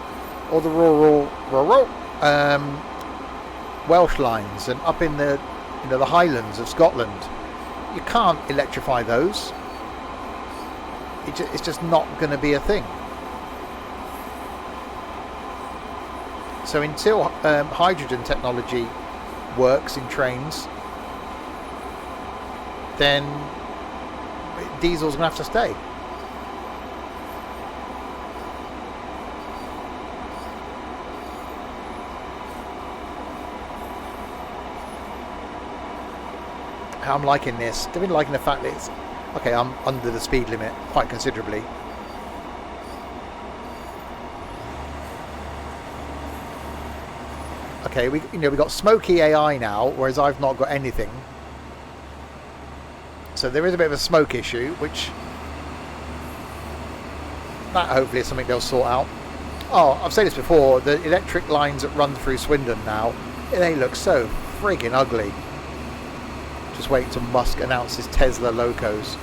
Or the rural Welsh lines and up in the the Highlands of Scotland, you can't electrify those. It's just not going to be a thing. So until hydrogen technology works in trains, then diesel's going to have to stay. How I'm liking this. I've been liking the fact that it's okay. I'm under the speed limit quite considerably. Okay, we got smoky AI now, whereas I've not got anything. So there is a bit of a smoke issue, which that hopefully is something they'll sort out. Oh, I've said this before, the electric lines that run through Swindon now, they look so friggin' ugly. Just wait till Musk announces Tesla locos.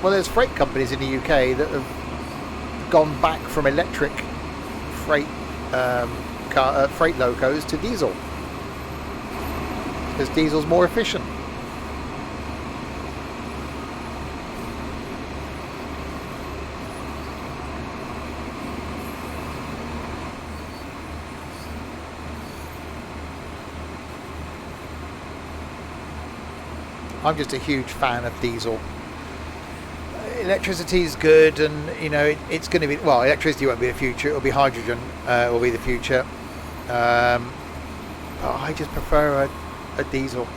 Well, there's freight companies in the UK that have gone back from electric freight freight locos to diesel, because diesel's more efficient. I'm just a huge fan of diesel. Electricity is good, and it's going to be, well, electricity won't be the future, it'll be hydrogen will be the future, but I just prefer a diesel.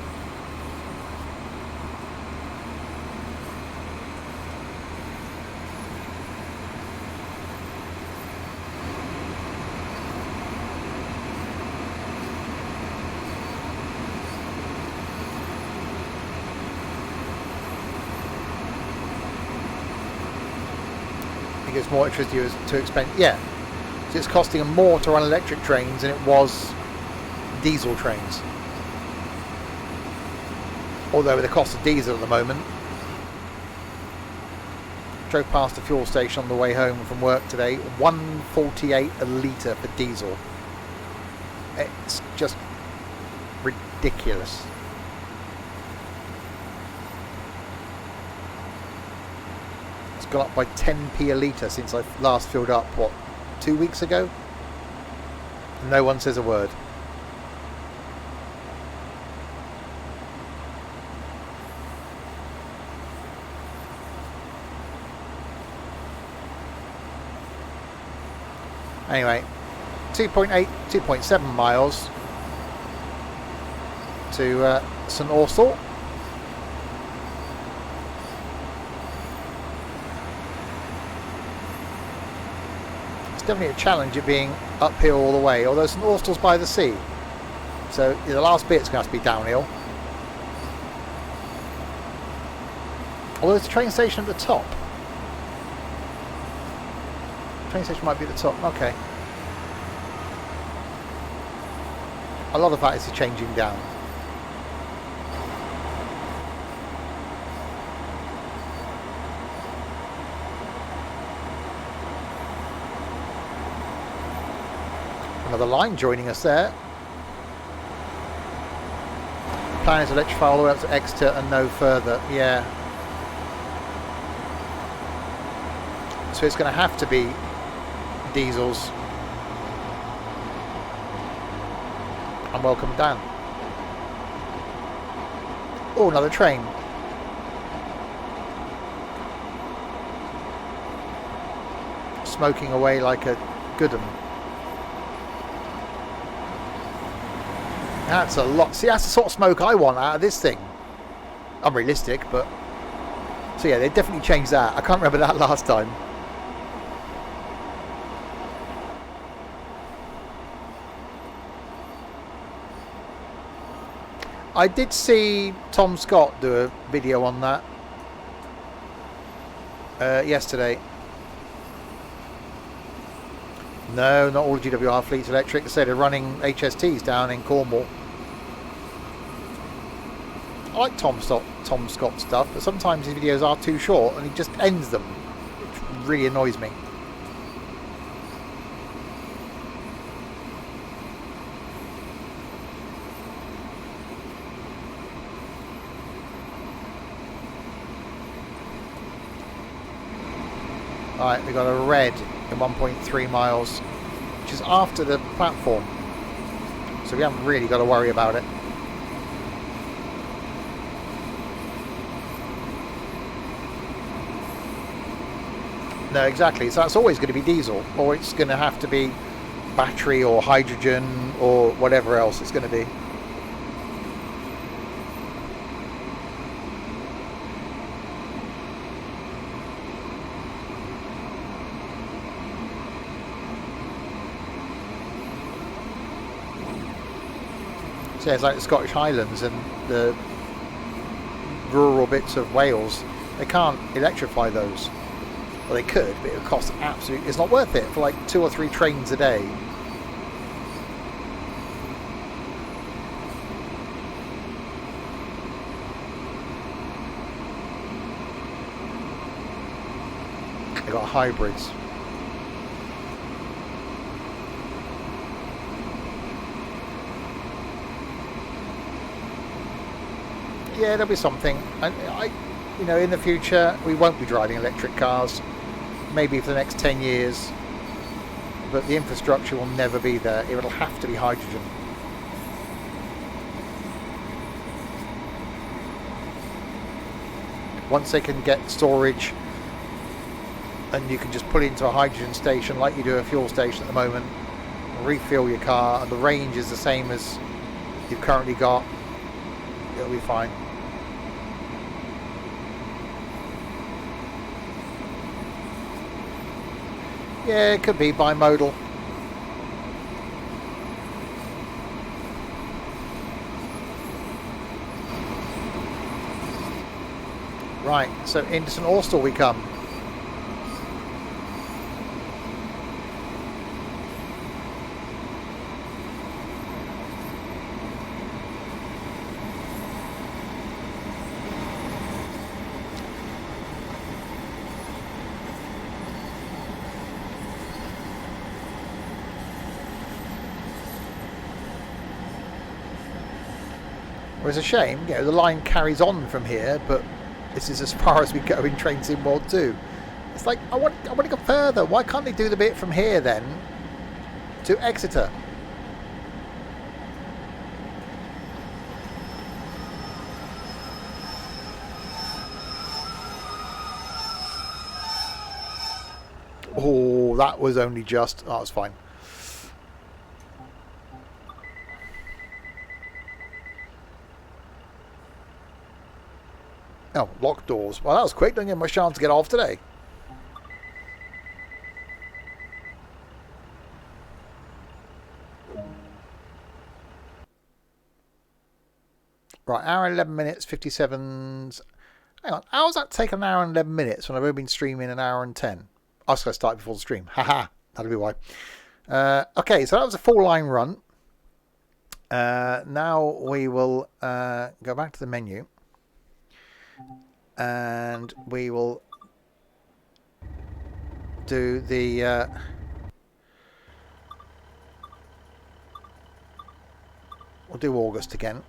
It's more electricity to expend. Yeah, so it's costing them more to run electric trains than it was diesel trains. Although with the cost of diesel at the moment, drove past the fuel station on the way home from work today, $1.48 a litre for diesel. It's just ridiculous. Gone up by 10p a litre since I last filled up, 2 weeks ago? No one says a word. Anyway, 2.7 miles to St Austell. Definitely a challenge of being uphill all the way, although St Austell's by the sea, so the last bit's going to have to be downhill. Although there's a train station at the top. Train station might be at the top. Okay. A lot of that is changing down. Another line joining us there. Plan is to electrify all the way up to Exeter and no further. Yeah. So it's going to have to be diesels. And welcome Dan. Oh, another train. Smoking away like a good 'un. That's a lot. See, that's the sort of smoke I want out of this thing. Unrealistic, but... So yeah, they definitely changed that. I can't remember that last time. I did see Tom Scott do a video on that yesterday. No, not all GWR fleets electric. They say they're running HSTs down in Cornwall. I like Tom Scott stuff, but sometimes his videos are too short and he just ends them, which really annoys me. Alright, we got a red in 1.3 miles, which is after the platform, so we haven't really got to worry about it. No, exactly. So that's always going to be diesel, or it's going to have to be battery or hydrogen or whatever else it's going to be. So yeah, it's like the Scottish Highlands and the rural bits of Wales. They can't electrify those. Well, they could, but it would cost absolutely... It's not worth it for like 2 or 3 trains a day. They got hybrids. Yeah, there'll be something. You know, in the future, we won't be driving electric cars. Maybe for the next 10 years. But the infrastructure will never be there. It will have to be hydrogen. Once they can get storage and you can just put it into a hydrogen station like you do a fuel station at the moment, refill your car, and the range is the same as you've currently got, it'll be fine. Yeah, it could be bimodal. Right, so into St Austell we come. Well, it's a shame, you know, the line carries on from here, but this is as far as we go in Train Sim World 2. It's like, I want to go further. Why can't they do the bit from here then to Exeter? Oh, that was only just... Oh, it's fine. Oh, locked doors. Well, that was quick. Don't get much chance to get off today. Right, hour and 11 minutes, 57... Hang on, how does that take an hour and 11 minutes when I've only been streaming an hour and 10? I was going to start before the stream. Haha, that'll be why. Okay, so that was a full line run. Now we will go back to the menu. And we will do the we'll do August again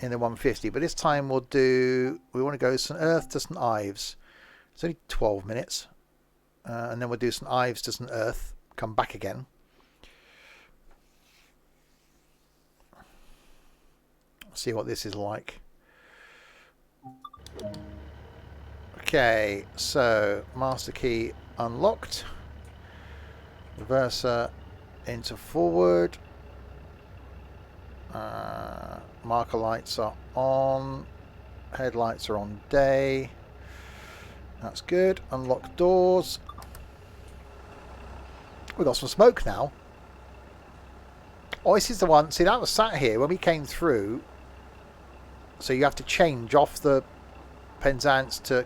in the 150, but this time we want to go St Earth to St Ives. It's only 12 minutes, and then we'll do St Ives to St Earth, come back again. See what this is like. Okay, so master key unlocked, reverser into forward, marker lights are on, headlights are on day, that's good. Unlock doors. We've got some smoke now. Oh, this is the one, see, that was sat here when we came through, so you have to change off the Penzance to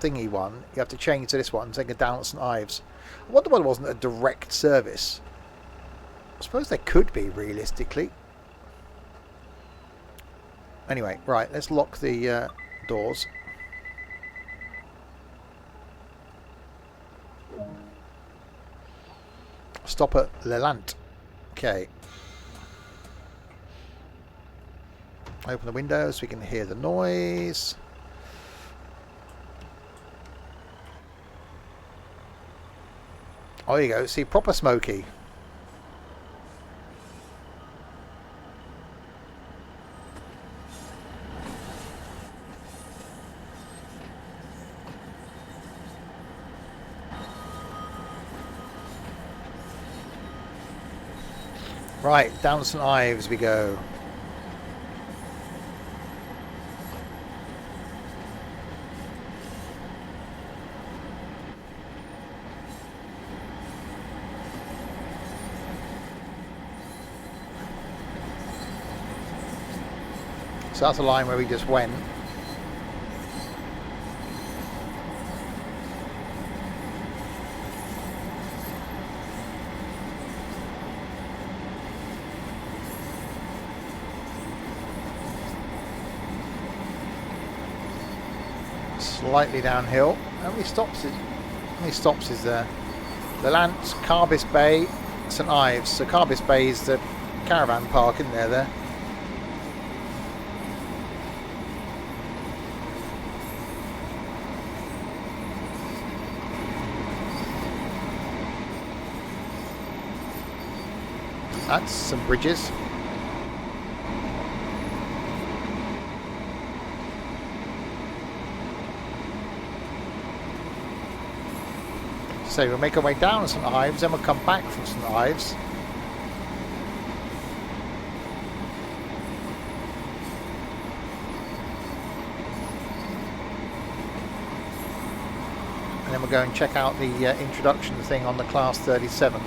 thingy one. You have to change to this one and take it down at St Ives. I wonder why there wasn't a direct service. I suppose there could be, realistically. Anyway, right, let's lock the doors. Stop at Lelant. Okay. Open the window so we can hear the noise. Oh, there you go. See, proper smoky. Right, down St Ives we go. So that's the line where we just went. Slightly downhill. How many stops is there? Lelant, Carbis Bay, St Ives. So Carbis Bay is the caravan park, isn't there? That's some bridges. So we'll make our way down to St Ives, then we'll come back from St Ives. And then we'll go and check out the introduction thing on the Class 37.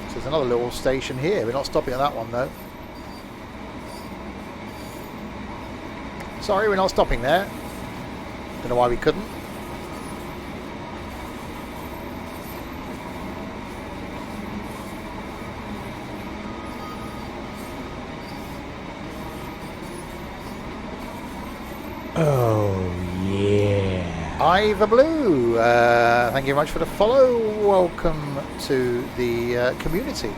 So there's another little station here. We're not stopping at that one though. Sorry, we're not stopping there. Don't know why we couldn't. Oh, yeah. Ivor Blue, thank you very much for the follow. Welcome to the community.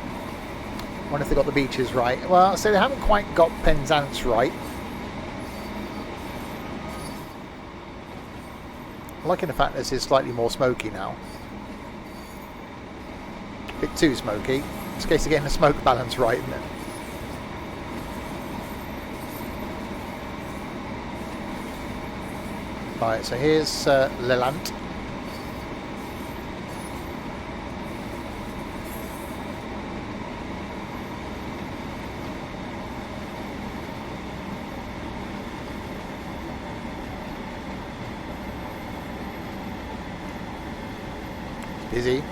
Wonder if they got the beaches right. Well, I'll say they haven't quite got Penzance right. I'm liking the fact this is slightly more smoky now. A bit too smoky. It's a case of getting the smoke balance right, isn't it? Right, so here's Lelant. Busy.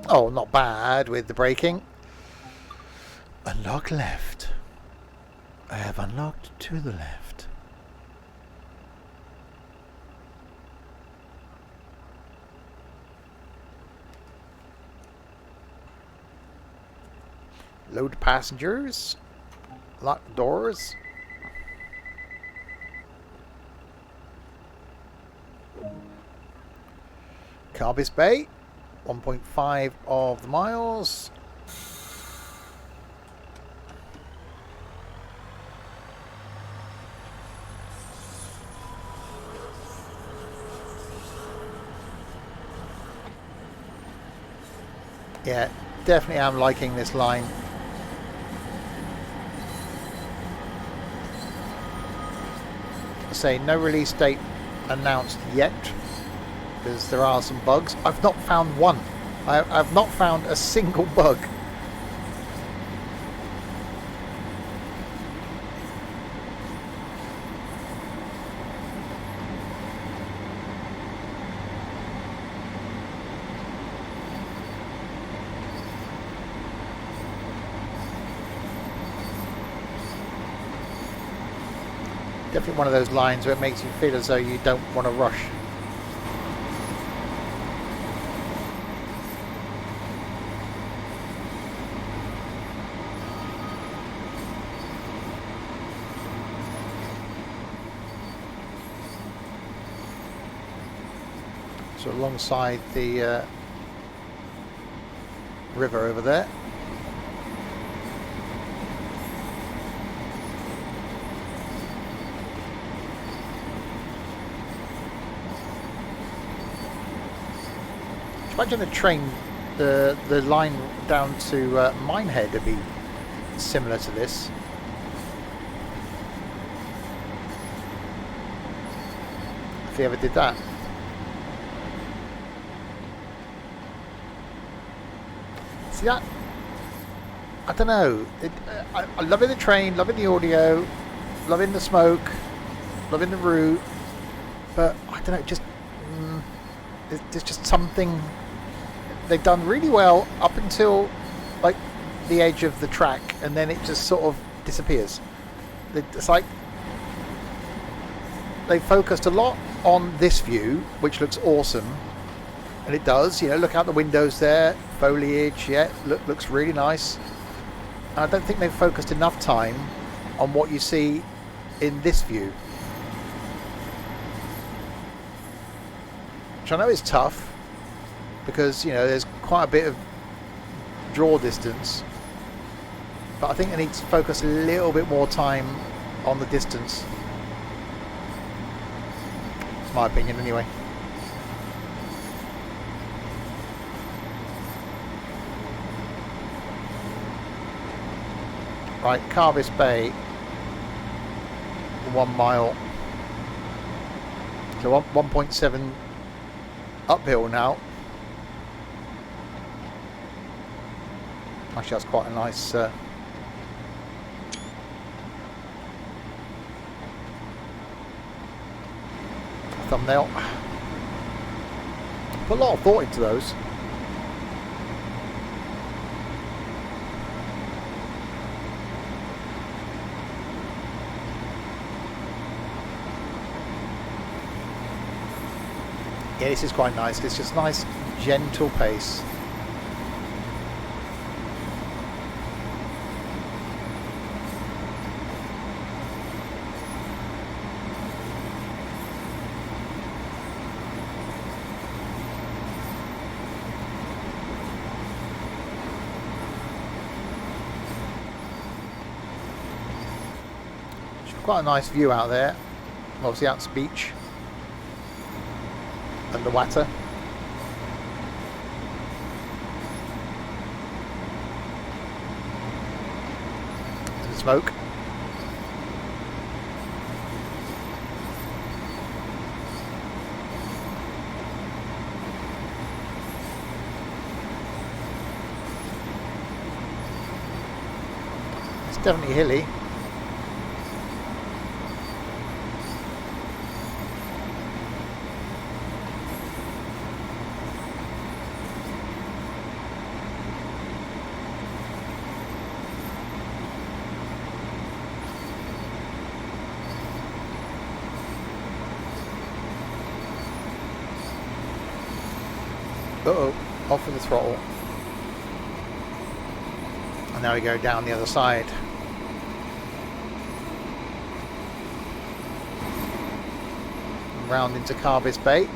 Oh, not bad with the braking. Unlock left. I have unlocked to the left. Load passengers. Lock doors. Carbis Bay. 1.5 of the miles. Yeah, definitely am liking this line. I say no release date announced yet, because there are some bugs. I've not found one. I've not found a single bug. Definitely one of those lines where it makes you feel as though you don't want to rush. So alongside the river over there. Imagine the train, the line down to Minehead would be similar to this. If they ever did that. See that? I don't know. I'm loving the train, loving the audio, loving the smoke, loving the route, but I don't know. Just there's just something they've done really well up until like the edge of the track, and then it just sort of disappears. It's like they focused a lot on this view, which looks awesome. And it does, you know, look out the windows there, foliage, yeah, looks really nice. And I don't think they've focused enough time on what you see in this view. Which I know is tough, because, you know, there's quite a bit of draw distance. But I think they need to focus a little bit more time on the distance. It's my opinion anyway. Right, Carvis Bay, 1 mile, so 1.7 uphill now. Actually, that's quite a nice thumbnail. Put a lot of thought into those. Yeah, this is quite nice. It's just nice, gentle pace. Quite a nice view out there. Obviously, out to the beach. And the Watter. And the smoke. It's definitely hilly. Uh-oh, off with the throttle. And now we go down the other side. Round into Carvis Bay.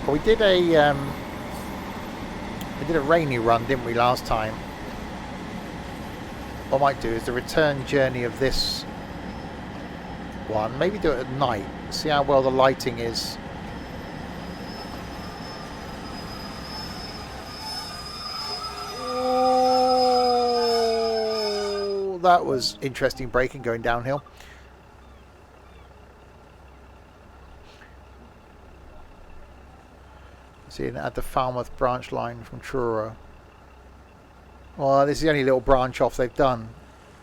We did a rainy run, didn't we, last time? What I might do is the return journey of this one. Maybe do it at night. See how well the lighting is. Oh, that was interesting braking going downhill. See, it had the Falmouth branch line from Truro. Well, this is the only little branch off they've done,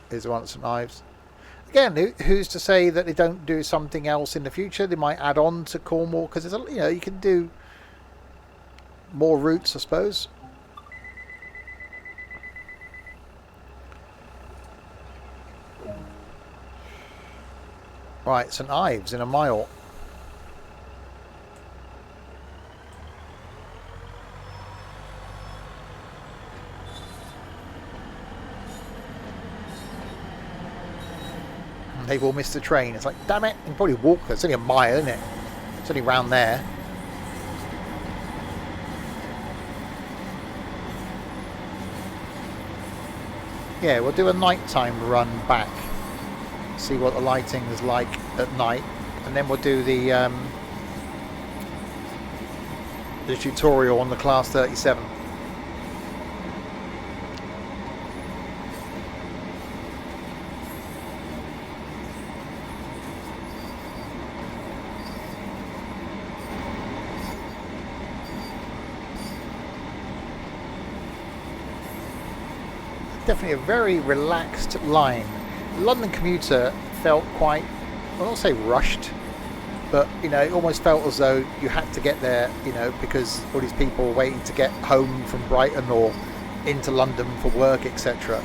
is the one at St Ives. Again, who's to say that they don't do something else in the future? They might add on to Cornwall, because there's you can do more routes, I suppose. Right, St Ives in a mile. They've all missed the train. It's like, damn it, you can probably walk. It's only a mile, isn't it? It's only round there. Yeah, we'll do a nighttime run back. See what the lighting is like at night. And then we'll do the tutorial on the Class 37. Definitely a very relaxed line. The London commuter felt quite, I won't say rushed, but it almost felt as though you had to get there, because all these people were waiting to get home from Brighton or into London for work, etc.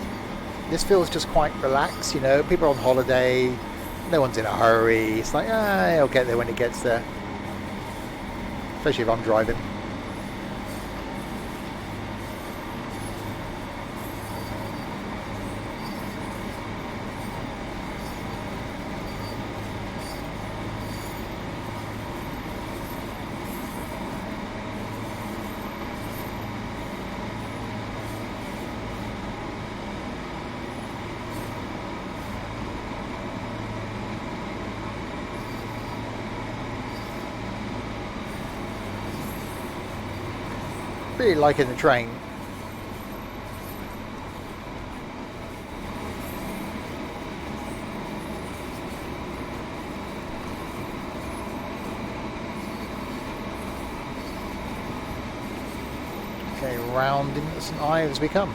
This feels just quite relaxed, people are on holiday, no one's in a hurry. It's like, I'll get there when it gets there, especially if I'm driving. Really liking the train. Okay, round into St Ives we come.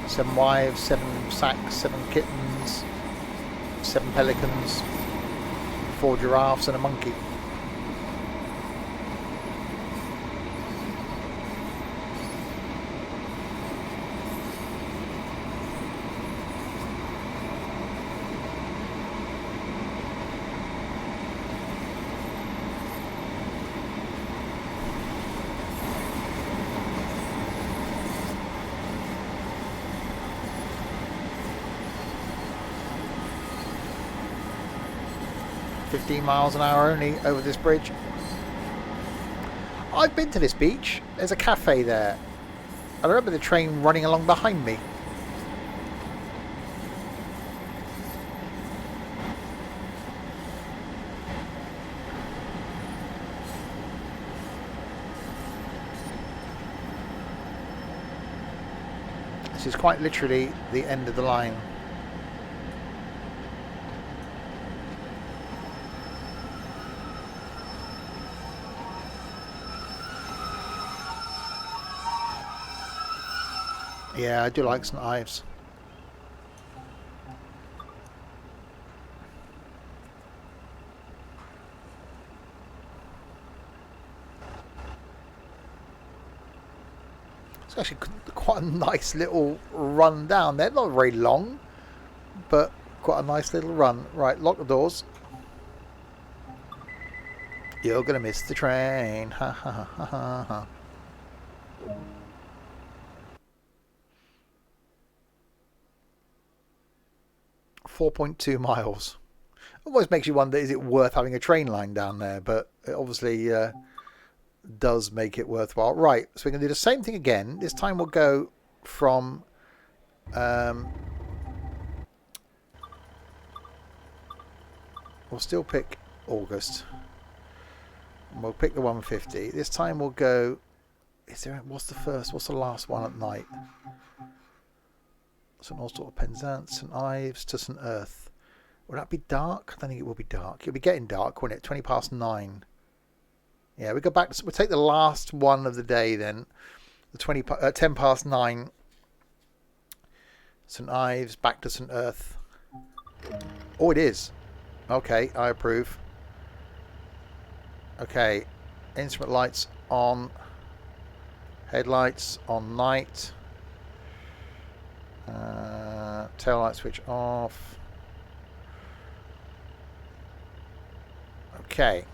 7 wives, 7 sacks, 7 kittens, 7 pelicans, 4 giraffes and a monkey. Miles an hour only over this bridge. I've been to this beach. There's a cafe there. I remember the train running along behind me. This is quite literally the end of the line. Yeah, I do like St Ives. It's actually quite a nice little run down there. Not very long, but quite a nice little run. Right, lock the doors. You're going to miss the train. Ha ha ha ha ha. 4.2 miles. Almost makes you wonder, is it worth having a train line down there? But it obviously does make it worthwhile. Right, so we're going to do the same thing again. This time we'll go from we'll still pick August. We'll pick the 150. This time we'll go, what's the last one at night? St Austell, Penzance, St Ives to St Earth. Will that be dark? I don't think it will be dark. It'll be getting dark, won't it? 9:20. Yeah, we go back. We'll take the last one of the day then. The 10 past 9. St Ives back to St Earth. Oh, it is. Okay, I approve. Okay, instrument lights on. Headlights on night. Tail light switch off. Okay.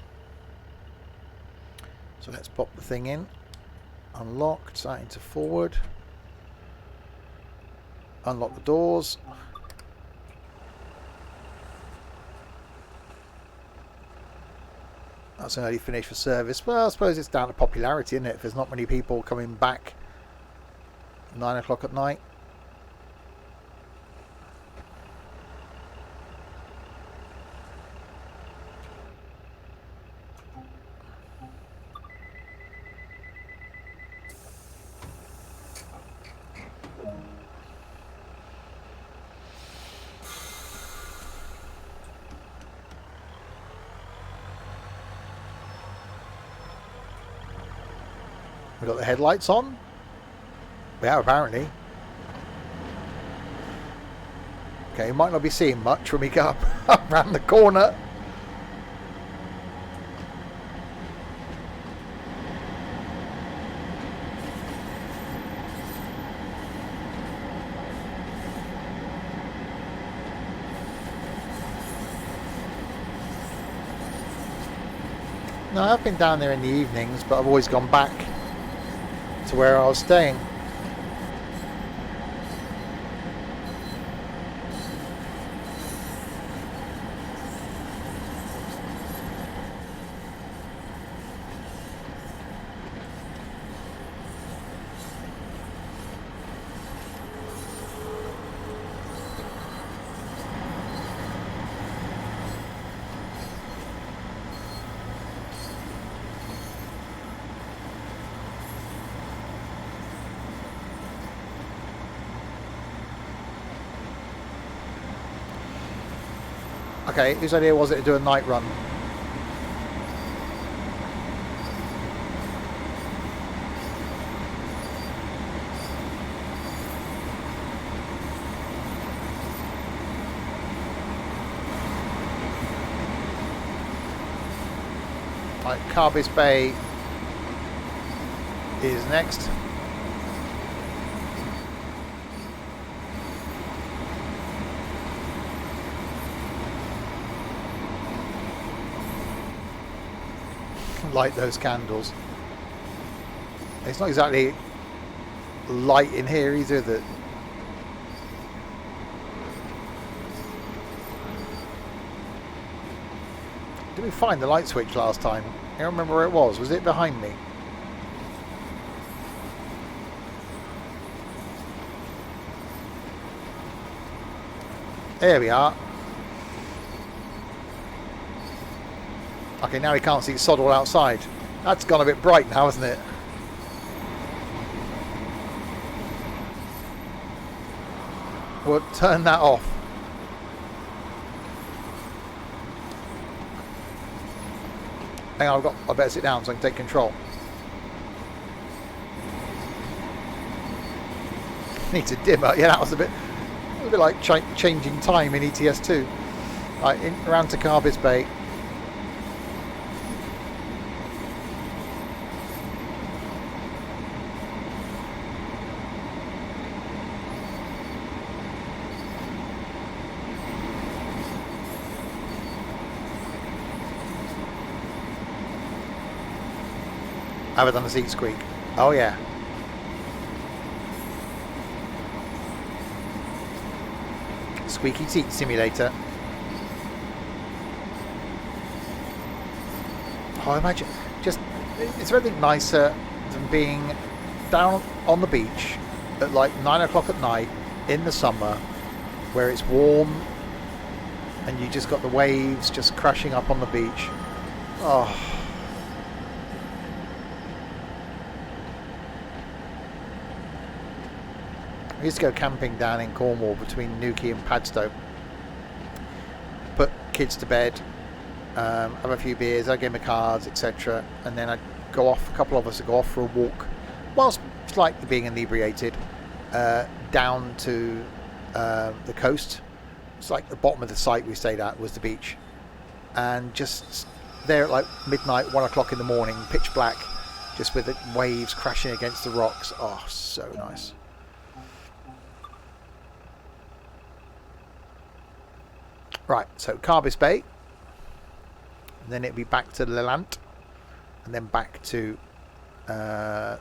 So let's pop the thing in. Unlocked, starting to forward. Unlock the doors. That's an early finish for service. Well, I suppose it's down to popularity, isn't it? If there's not many people coming back 9 o'clock at night. We've got the headlights on. Yeah, apparently. Okay, you might not be seeing much when we go up around the corner. No, I've been down there in the evenings, but I've always gone back to where I was staying. Okay, whose idea was it to do a night run? Right, Carbis Bay is next. Light those candles. It's not exactly light in here either. That did we find the light switch last time? I don't remember where it was. Was it behind me? There we are. Okay, now we can't see sod all outside. That's gone a bit bright now, hasn't it? We'll turn that off. Hang on, I better sit down so I can take control. Needs a dimmer. Yeah, that was a bit like changing time in ETS2. Right, around to Carbis Bay. Have it on the seat squeak. Oh yeah. Squeaky seat simulator. Oh, imagine. Just, it's really nicer than being down on the beach at like 9 o'clock at night in the summer where it's warm and you just got the waves just crashing up on the beach. Oh. We used to go camping down in Cornwall between Newquay and Padstow. Put kids to bed have a few beers, have a game of cards, etc. And then I'd go off, a couple of us would go off for a walk, whilst slightly being inebriated, down to the coast. It's like the bottom of the site we stayed at was the beach. And just there at like midnight, 1 o'clock in the morning, pitch black, just with the waves crashing against the rocks. Oh, so nice. Right, so Carbis Bay, and then it'll be back to Lelant, and then back to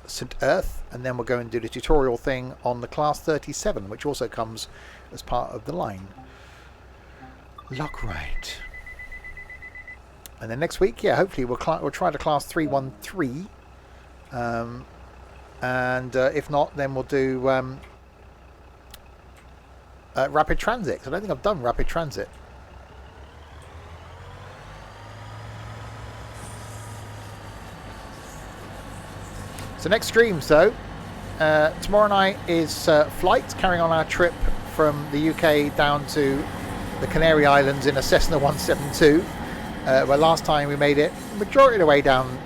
St Ives, and then we'll go and do the tutorial thing on the Class 37, which also comes as part of the line. Lockrite. And then next week, yeah, hopefully we'll try the Class 313, and if not, then we'll do Rapid Transit. So I don't think I've done Rapid Transit. So next streams though, tomorrow night is flight, carrying on our trip from the UK down to the Canary Islands in a Cessna 172, where last time we made it majority of the way down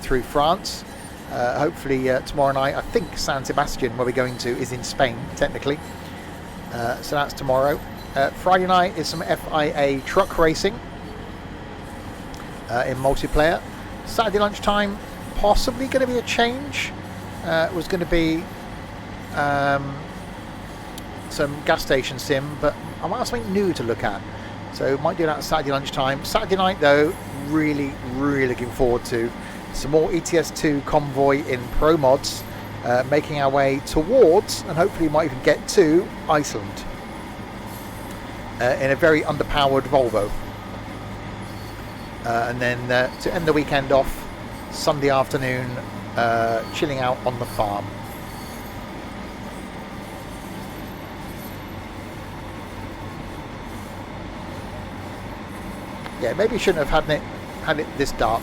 through France. Hopefully tomorrow night, I think San Sebastian, where we're going to, is in Spain technically. So that's tomorrow. Friday night is some FIA truck racing in multiplayer. Saturday lunchtime, possibly going to be a change. It was going to be some gas station sim, but I might have something new to look at, so might do that Saturday lunchtime. Saturday night though, really looking forward to some more ETS2 convoy in Pro Mods, making our way towards, and hopefully might even get to, Iceland in a very underpowered Volvo, and then to end the weekend off, Sunday afternoon, chilling out on the farm. Yeah, maybe shouldn't have had it this dark.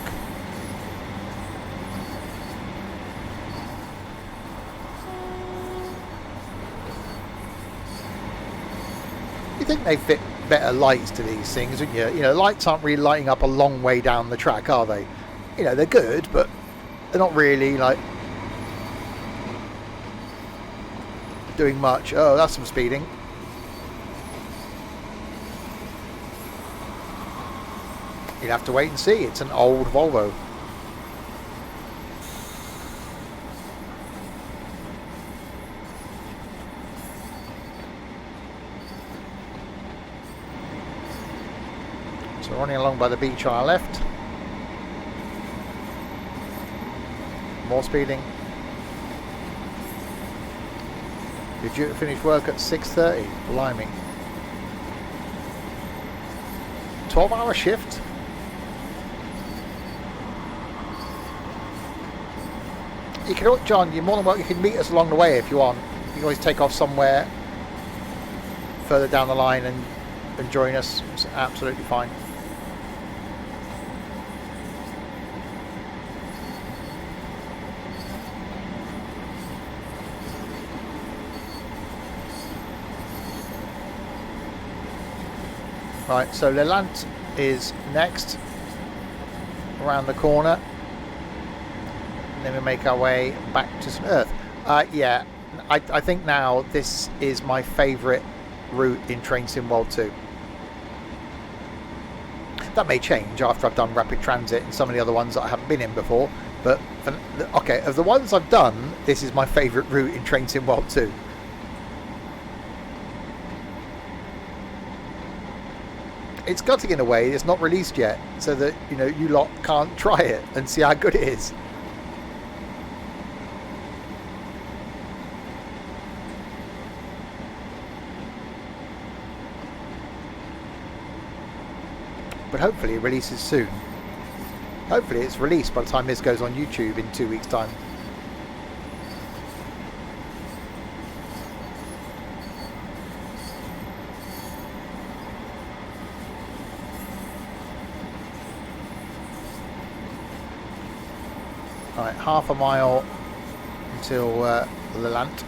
You think they fit better lights to these things, wouldn't you? You know, lights aren't really lighting up a long way down the track, are they? You know, they're good, but they're not really like doing much. Oh, that's some speeding. You'd have to wait and see. It's an old Volvo. So running along by the beach on our left. More speeding. You're due to finish work at 6:30. Blimey. 12-hour shift. You can, John, you're more than welcome. You can meet us along the way if you want. You can always take off somewhere further down the line and join us. It's absolutely fine. Right, so Lelant is next, around the corner, and then we make our way back to St Ives. Yeah, I think now this is my favourite route in Train Sim World 2. That may change after I've done Rapid Transit and some of the other ones that I haven't been in before, but okay, of the ones I've done, this is my favourite route in Train Sim World 2. It's gutting in a way, it's not released yet, so that, you know, you lot can't try it and see how good it is. But hopefully it releases soon. Hopefully it's released by the time this goes on YouTube in 2 weeks' time. Right, half a mile until Lelant.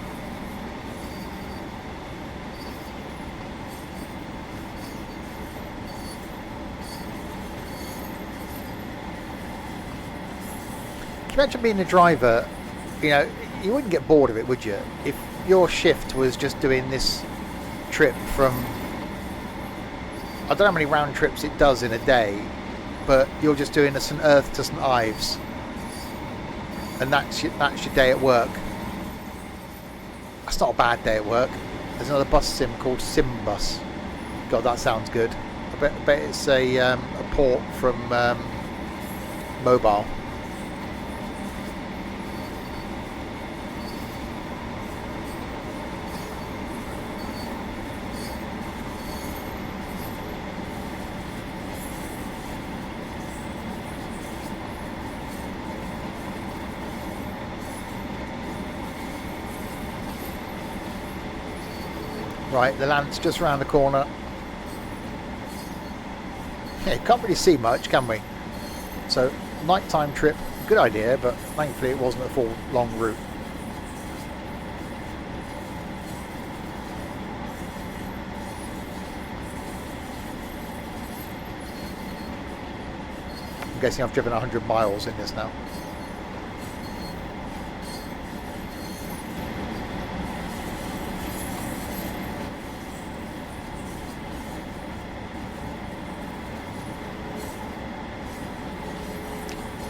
imagine being a driver, you know, you wouldn't get bored of it, would you? If your shift was just doing this trip from, I don't know how many round trips it does in a day, but you're just doing a St Earth to St Ives, and that's your day at work. That's not a bad day at work. There's another bus sim called Simbus. God, that sounds good. I bet it's a port from mobile. Right, the land's just around the corner. Yeah, can't really see much, can we? So, nighttime trip, good idea, but thankfully it wasn't a full long route. I'm guessing I've driven 100 miles in this now.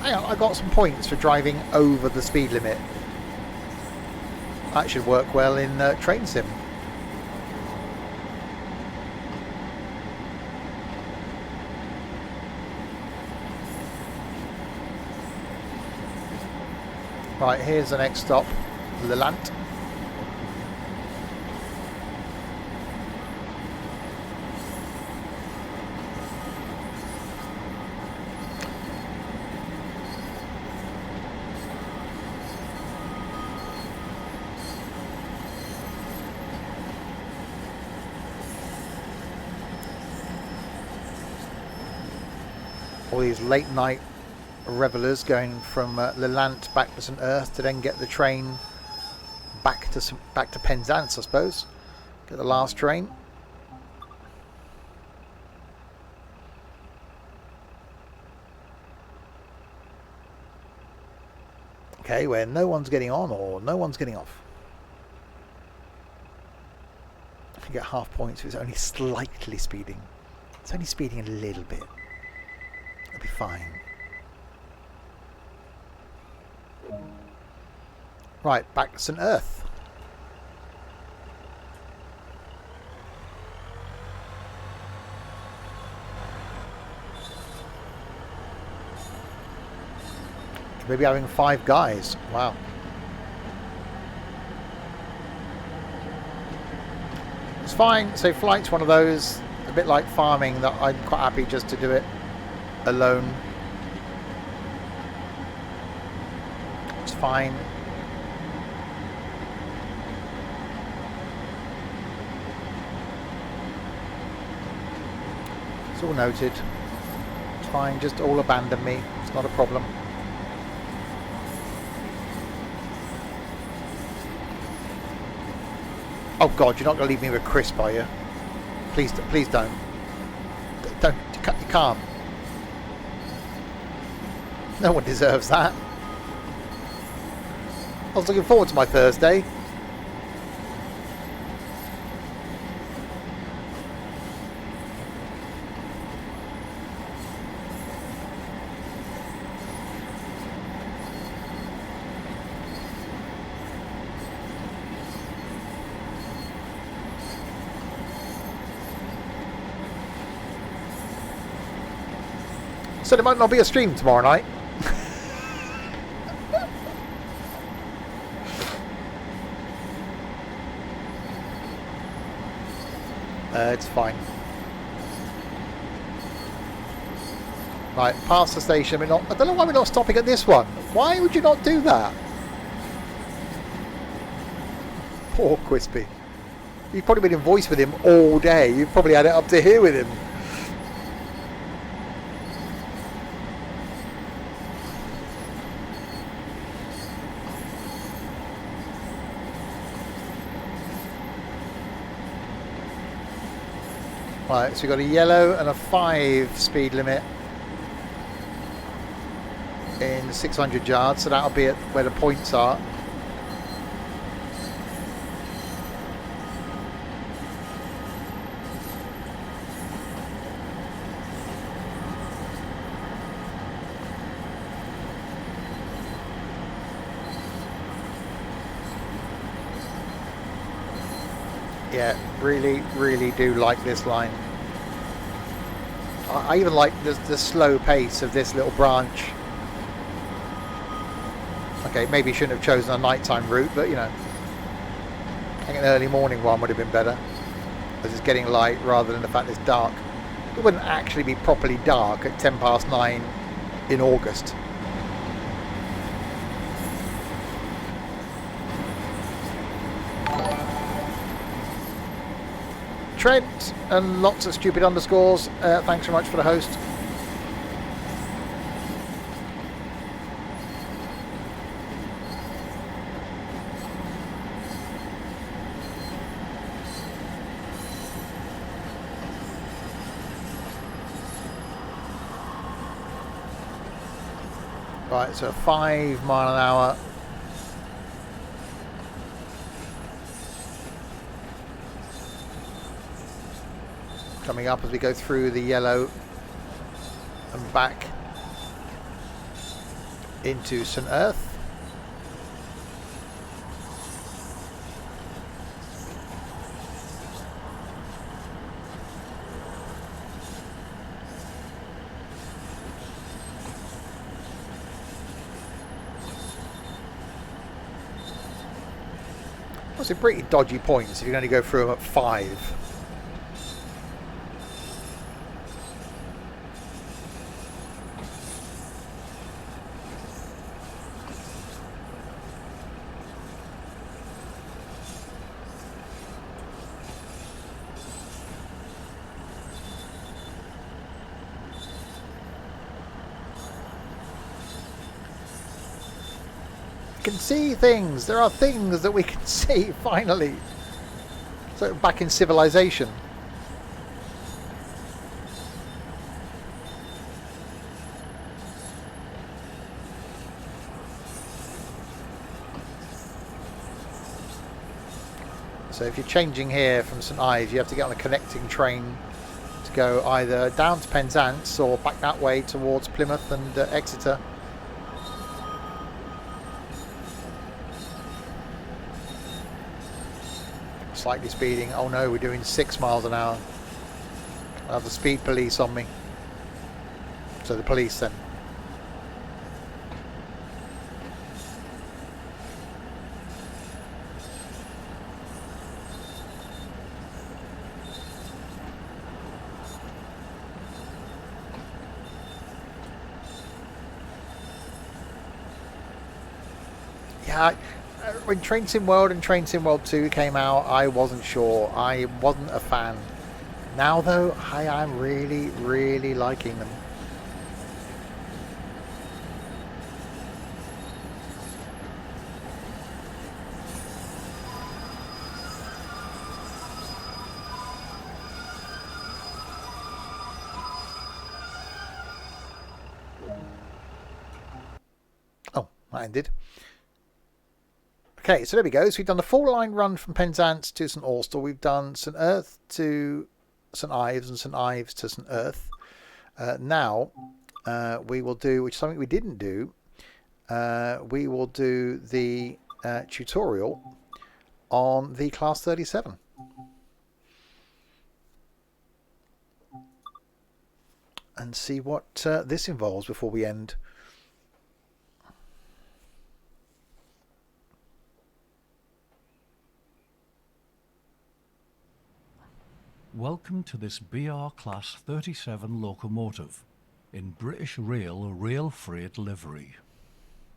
I got some points for driving over the speed limit. That should work well in train sim. Right, here's the next stop, Lelant. All these late night revellers going from Lelant back to St Earth to then get the train back to Penzance, I suppose. Get the last train. Okay, where no one's getting on or no one's getting off. You get half points if it's only slightly speeding. It's only speeding a little bit. It'll be fine. Right, back to St Earth. Maybe having 5 guys. Wow. It's fine. So flight's one of those, a bit like farming, that I'm quite happy just to do it alone. It's fine. It's all noted. It's fine, just all abandon me. It's not a problem. Oh God, you're not going to leave me with crisp, are you? Please don't. Don't. You can't. No one deserves that. I was looking forward to my Thursday. So there might not be a stream tomorrow night. It's fine. Right, past the station. I don't know why we're not stopping at this one. Why would you not do that? Poor Crispy. You've probably been in voice with him all day. You've probably had it up to here with him. Right, so we've got a yellow and a 5 speed limit. in 600 yards, so that'll be at where the points are. Yeah, really do like this line. I even like the slow pace of this little branch. Okay, maybe shouldn't have chosen a nighttime route, but you know, I think an early morning one would have been better, as it's getting light rather than the fact it's dark. It wouldn't actually be properly dark at 9:10 in August. Trent and lots of stupid underscores. Thanks very much for the host. Right, so 5 mile an hour. Coming up as we go through the yellow and back into St Ives. That's a pretty dodgy points if you can only go through them at 5. Can see things. There are things that we can see finally. So back in civilization. So if you're changing here from St Ives, you have to get on a connecting train to go either down to Penzance or back that way towards Plymouth and Exeter. Slightly speeding. Oh no, we're doing 6 miles an hour. I have the speed police on me. So the police then. Yeah, when Train Sim World and Train Sim World 2 came out, I wasn't sure. I wasn't a fan. Now though, I am really liking them. Oh, that ended. Okay, so there we go. So we've done the full line run from Penzance to St Austell. We've done St Ives to St Ives and St Ives to St Ives. Now we will do, which is something we didn't do, we will do the tutorial on the Class 37. And see what this involves before we end. Welcome to this BR Class 37 locomotive in British Rail Freight livery.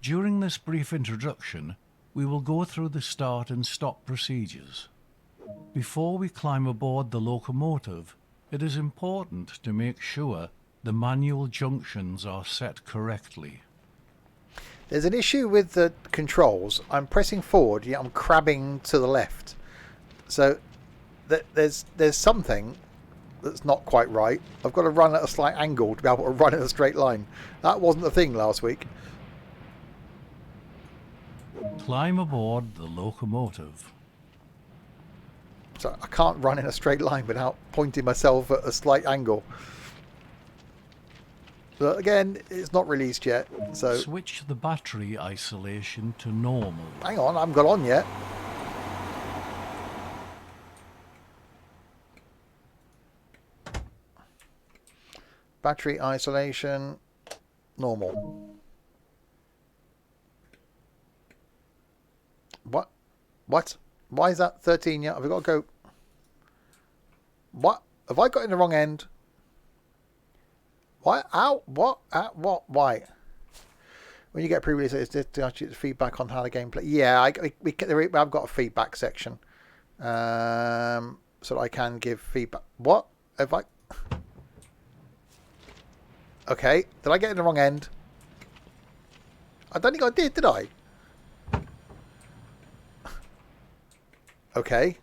During this brief introduction, we will go through the start and stop procedures. Before we climb aboard the locomotive, it is important to make sure the manual junctions are set correctly. There's an issue with the controls. I'm pressing forward, yet I'm crabbing to the left. So there's something that's not quite right. I've got to run at a slight angle to be able to run in a straight line. That wasn't the thing last week. Climb aboard the locomotive. So I can't run in a straight line without pointing myself at a slight angle. But again, it's not released yet, so... Switch the battery isolation to normal. Hang on, I haven't got on yet. Battery isolation, normal. What? What? Why is that 13 yet? Have I got to go... What? Have I got in the wrong end? Why? Ow! What? What? Why? When you get pre-release, it's feedback on how the gameplay. Yeah, I've got a feedback section, so that I can give feedback. What? Have I? Okay, did I get in the wrong end? I don't think I did I? Okay.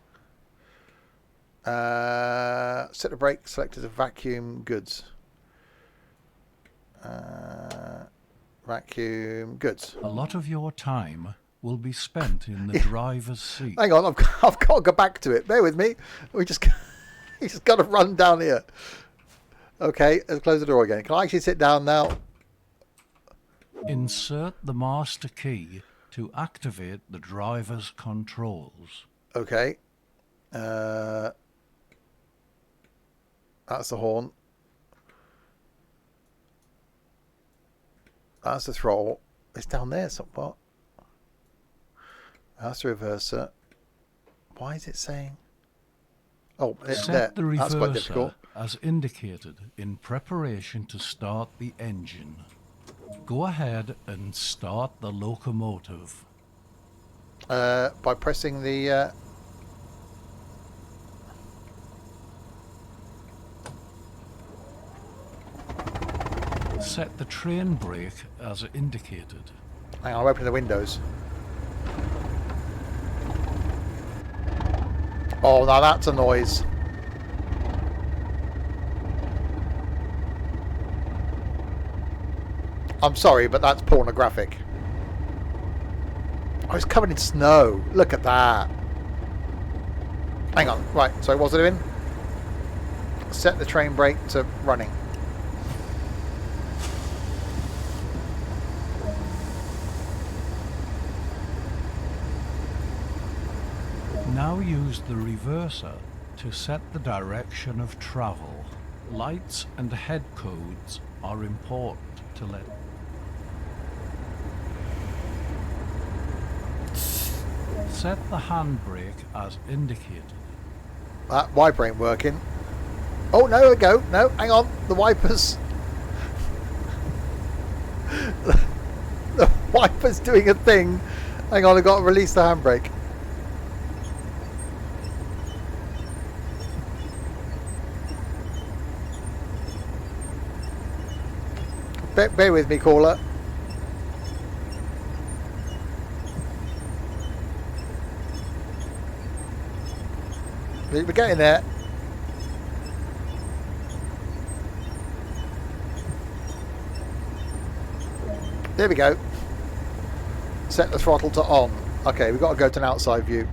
Set the brake selected as vacuum goods. Vacuum goods. A lot of your time will be spent in the driver's seat. Hang on, I've got to go back to it. Bear with me. You just got to run down here. Okay, let's close the door again. Can I actually sit down now? Insert the master key to activate the driver's controls. Okay. That's the horn. That's the throttle. It's down there somewhat. That's the reverser. Why is it saying? Oh, it's Set there. the That's quite reverser difficult. as indicated in preparation to start the engine. Go ahead and start the locomotive. By pressing the... Set the train brake as indicated. Hang on, I'll open the windows. Oh, now that's a noise. I'm sorry, but that's pornographic. Oh, it's covered in snow. Look at that. Hang on. Right, so what's it doing? Set the train brake to running. Now use the reverser to set the direction of travel. Lights and head codes are important to let. Set the handbrake as indicated. That wiper ain't working. Oh, no, there we go. No, hang on. The wipers. The wiper's doing a thing. Hang on, I've got to release the handbrake. Bear with me, caller. We're getting there. There we go. Set the throttle to on. Okay, we've got to go to an outside view.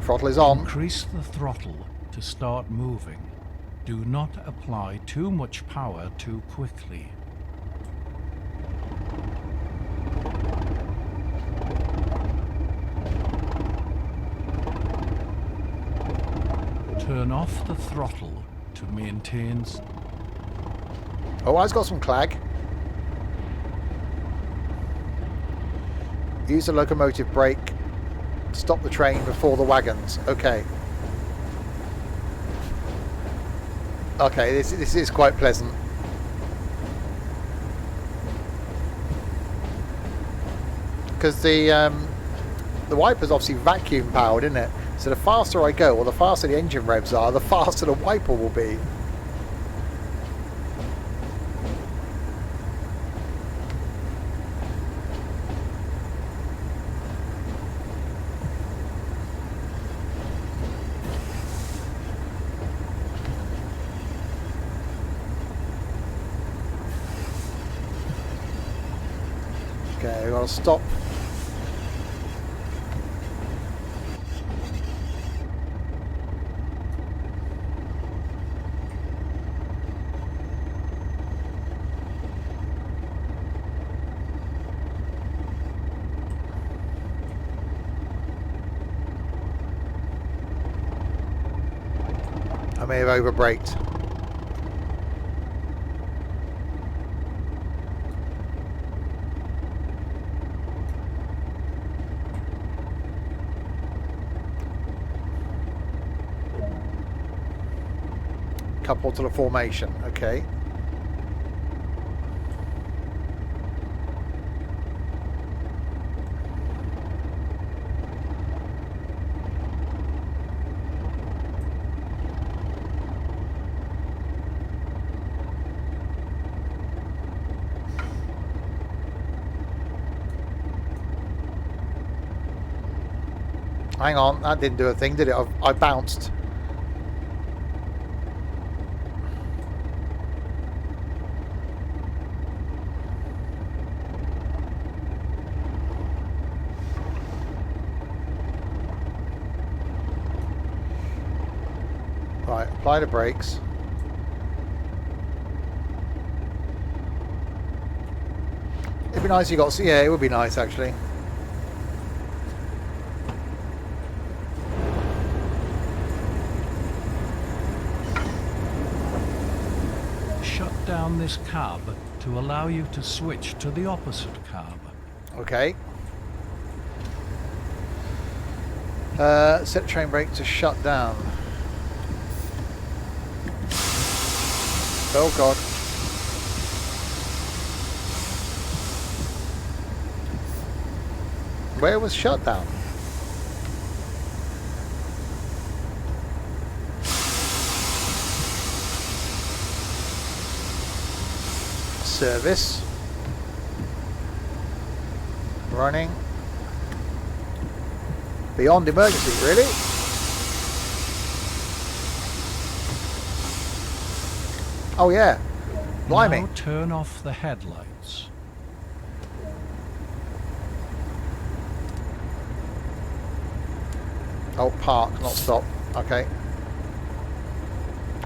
Throttle is on. Increase the throttle to start moving. Do not apply too much power too quickly. Turn off the throttle to maintain. Oh, I've got some clag. Use the locomotive brake. Stop the train before the wagons. Okay. Okay, this is quite pleasant. Because the wiper's obviously vacuum powered, isn't it? So the faster I go, or the faster the engine revs are, the faster the wiper will be. we've got to stop. I may have overbraked. Couple to the formation, okay. Hang on, that didn't do a thing, did it? I bounced. Right, apply the brakes. It'd be nice if you got... Yeah, it would be nice, actually. Shut down this cab to allow you to switch to the opposite cab. Okay. Set train brake to shut down. Oh god. Where was shut down? Service. Running. Beyond emergency, really? Oh yeah. Blimey. Now turn off the headlights. Oh, park, not stop. Okay.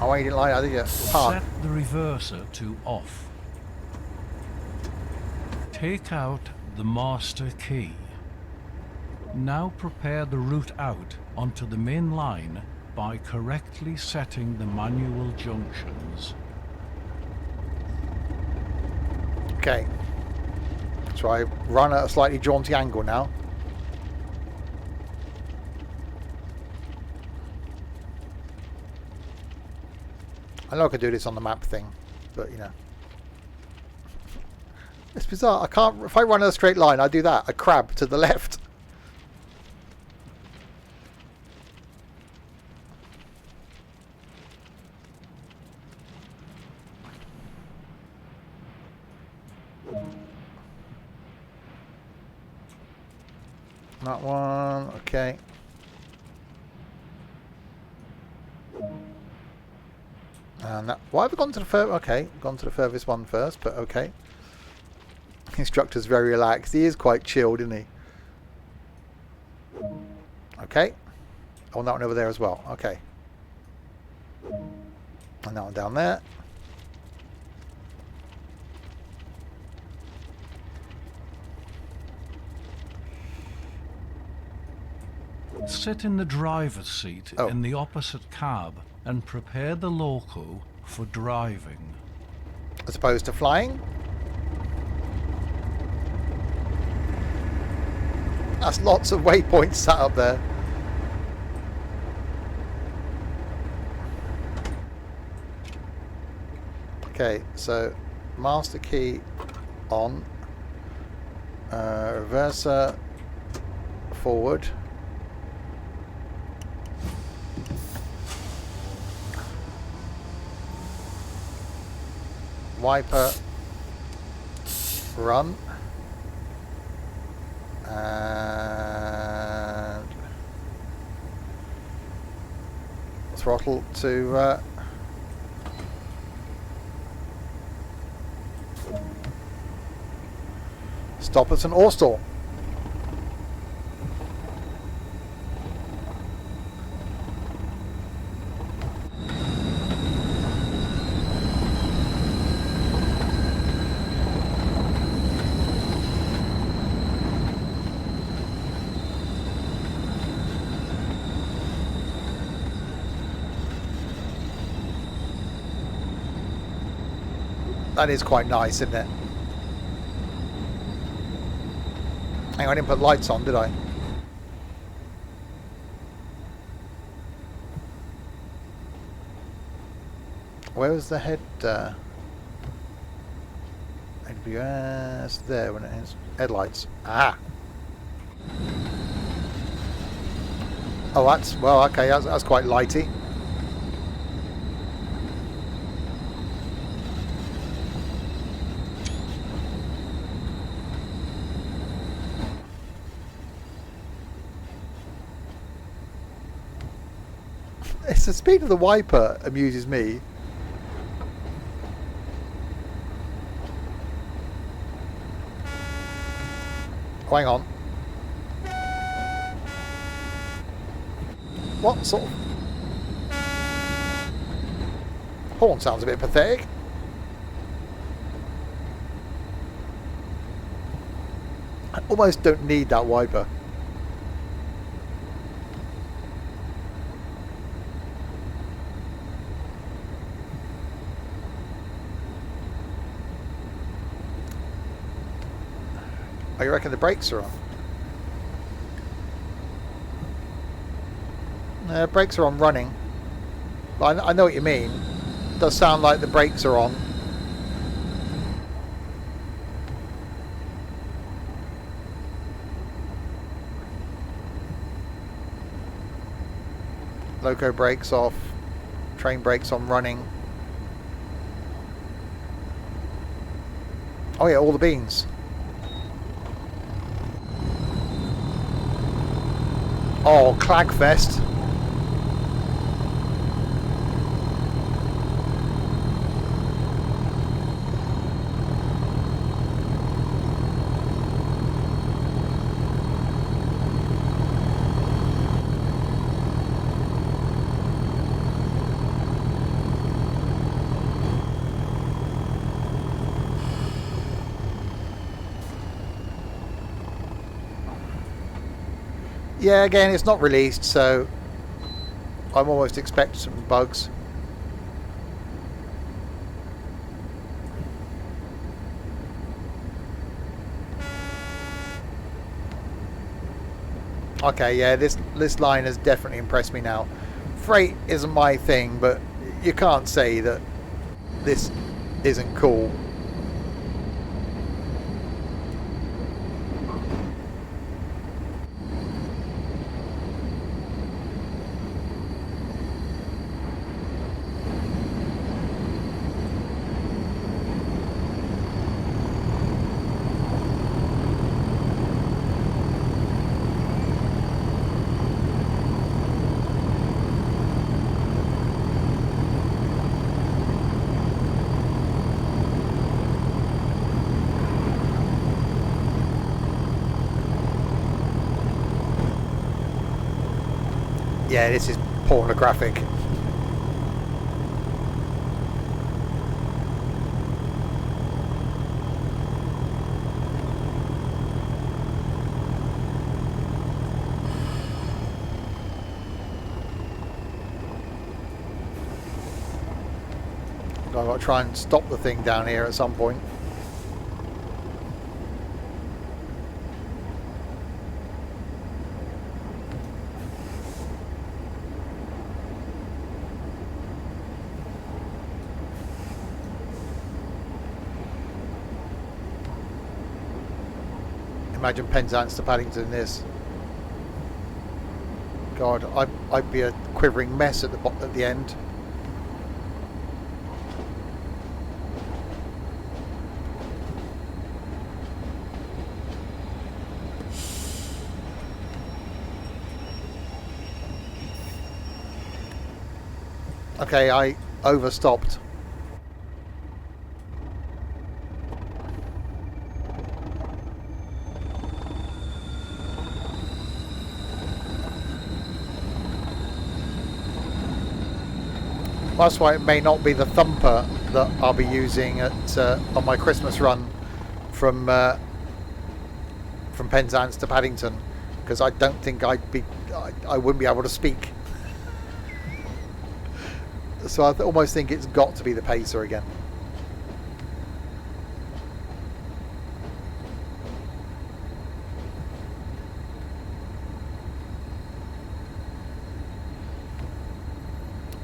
Oh, you didn't like that, did you? Park. Set the reverser to off. Take out the master key. Now prepare the route out onto the main line by correctly setting the manual junctions. Okay. So I run at a slightly jaunty angle now. I know I could do this on the map thing, but you know. It's bizarre. I can't... If I run in a straight line, I do that. I crab to the left. That one, okay. And that, why have we gone to the furthest? Okay, gone to the furthest one first, but okay. Instructor's very relaxed. He is quite chilled, isn't he? Okay. Oh, and that one over there as well. Okay. And that one down there. Sit in the driver's seat Oh. in the opposite cab and prepare the loco for driving. As opposed to flying. That's lots of waypoints sat up there. Okay, so master key on. Reverser forward. Wiper run. And throttle to stop at St Austell. That is quite nice, isn't it? Hang on, I didn't put lights on, did I? Where was the head? AWS there when it is. Headlights. Ah. Oh, that's, well, okay, that's quite lighty. It's the speed of the wiper amuses me. Oh, hang on. What sort of... Horn sounds a bit pathetic. I almost don't need that wiper. Oh, you reckon the brakes are on? Brakes are on running. But I know what you mean. It does sound like the brakes are on. Loco brakes off. Train brakes on running. Oh yeah, all the beans. Oh, Clagfest. Yeah, again, it's not released, so I'm almost expecting some bugs. Okay, yeah, this line has definitely impressed me now. Freight isn't my thing, but you can't say that this isn't cool. Yeah, this is pornographic. I've got to try and stop the thing down here at some point. Imagine Penzance to Paddington this. God, I'd be a quivering mess at the end. Okay, I overstopped. Well, that's why it may not be the thumper that I'll be using at on my Christmas run from Penzance to Paddington, because I don't think I wouldn't be able to speak. So I almost think it's got to be the Pacer again.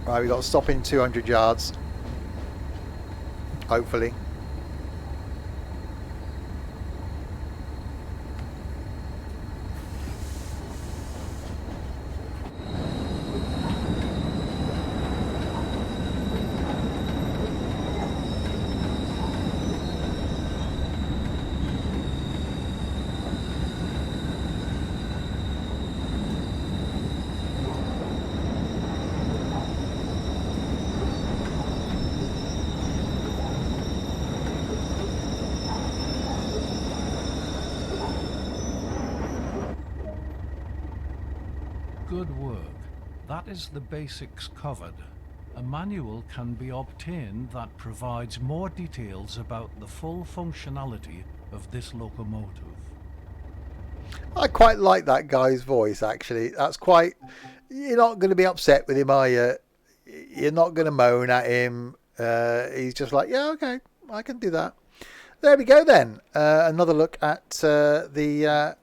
Right, we've got to stop in 200 yards. Hopefully. Good work. That is the basics covered. A manual can be obtained that provides more details about the full functionality of this locomotive. I quite like that guy's voice, actually. That's quite... You're not going to be upset with him, are you? You're not going to moan at him. He's just like, yeah, okay, I can do that. There we go then. Another look at the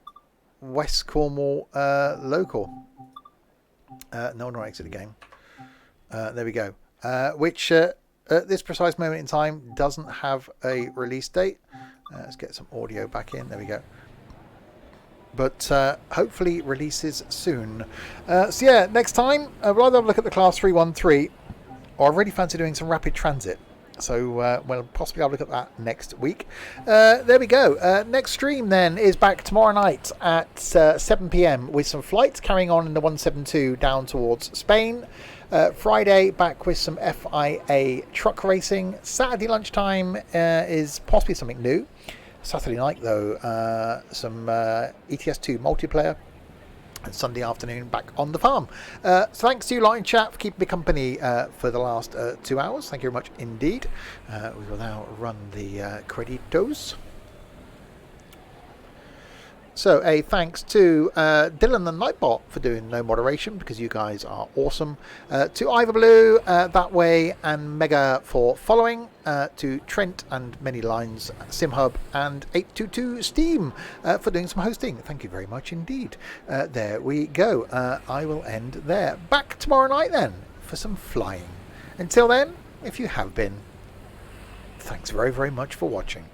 West Cornwall Local. No, not exit the game. There we go. Which at this precise moment in time doesn't have a release date. Let's get some audio back in. There we go. But hopefully releases soon. So yeah, next time we'll either have a look at the Class 313, or I really fancy doing some rapid transit. So we'll possibly have a look at that next week. There we go. Next stream then is back tomorrow night at 7 p.m. with some flights carrying on in the 172 down towards Spain. Friday back with some FIA truck racing. Saturday lunchtime is possibly something new. Saturday night though, some ETS2 multiplayer. And Sunday afternoon back on the farm. So thanks to you lot in chat for keeping me company for the last 2 hours. Thank you very much indeed. We will now run the creditos. So a thanks to Dylan the Nightbot for doing no moderation, because you guys are awesome. To Ivorblue, That Way, and Mega for following. To Trent and Many Lines, SimHub, and 822 Steam for doing some hosting. Thank you very much indeed. There we go. I will end there. Back tomorrow night then for some flying. Until then, if you have been, thanks very, very much for watching.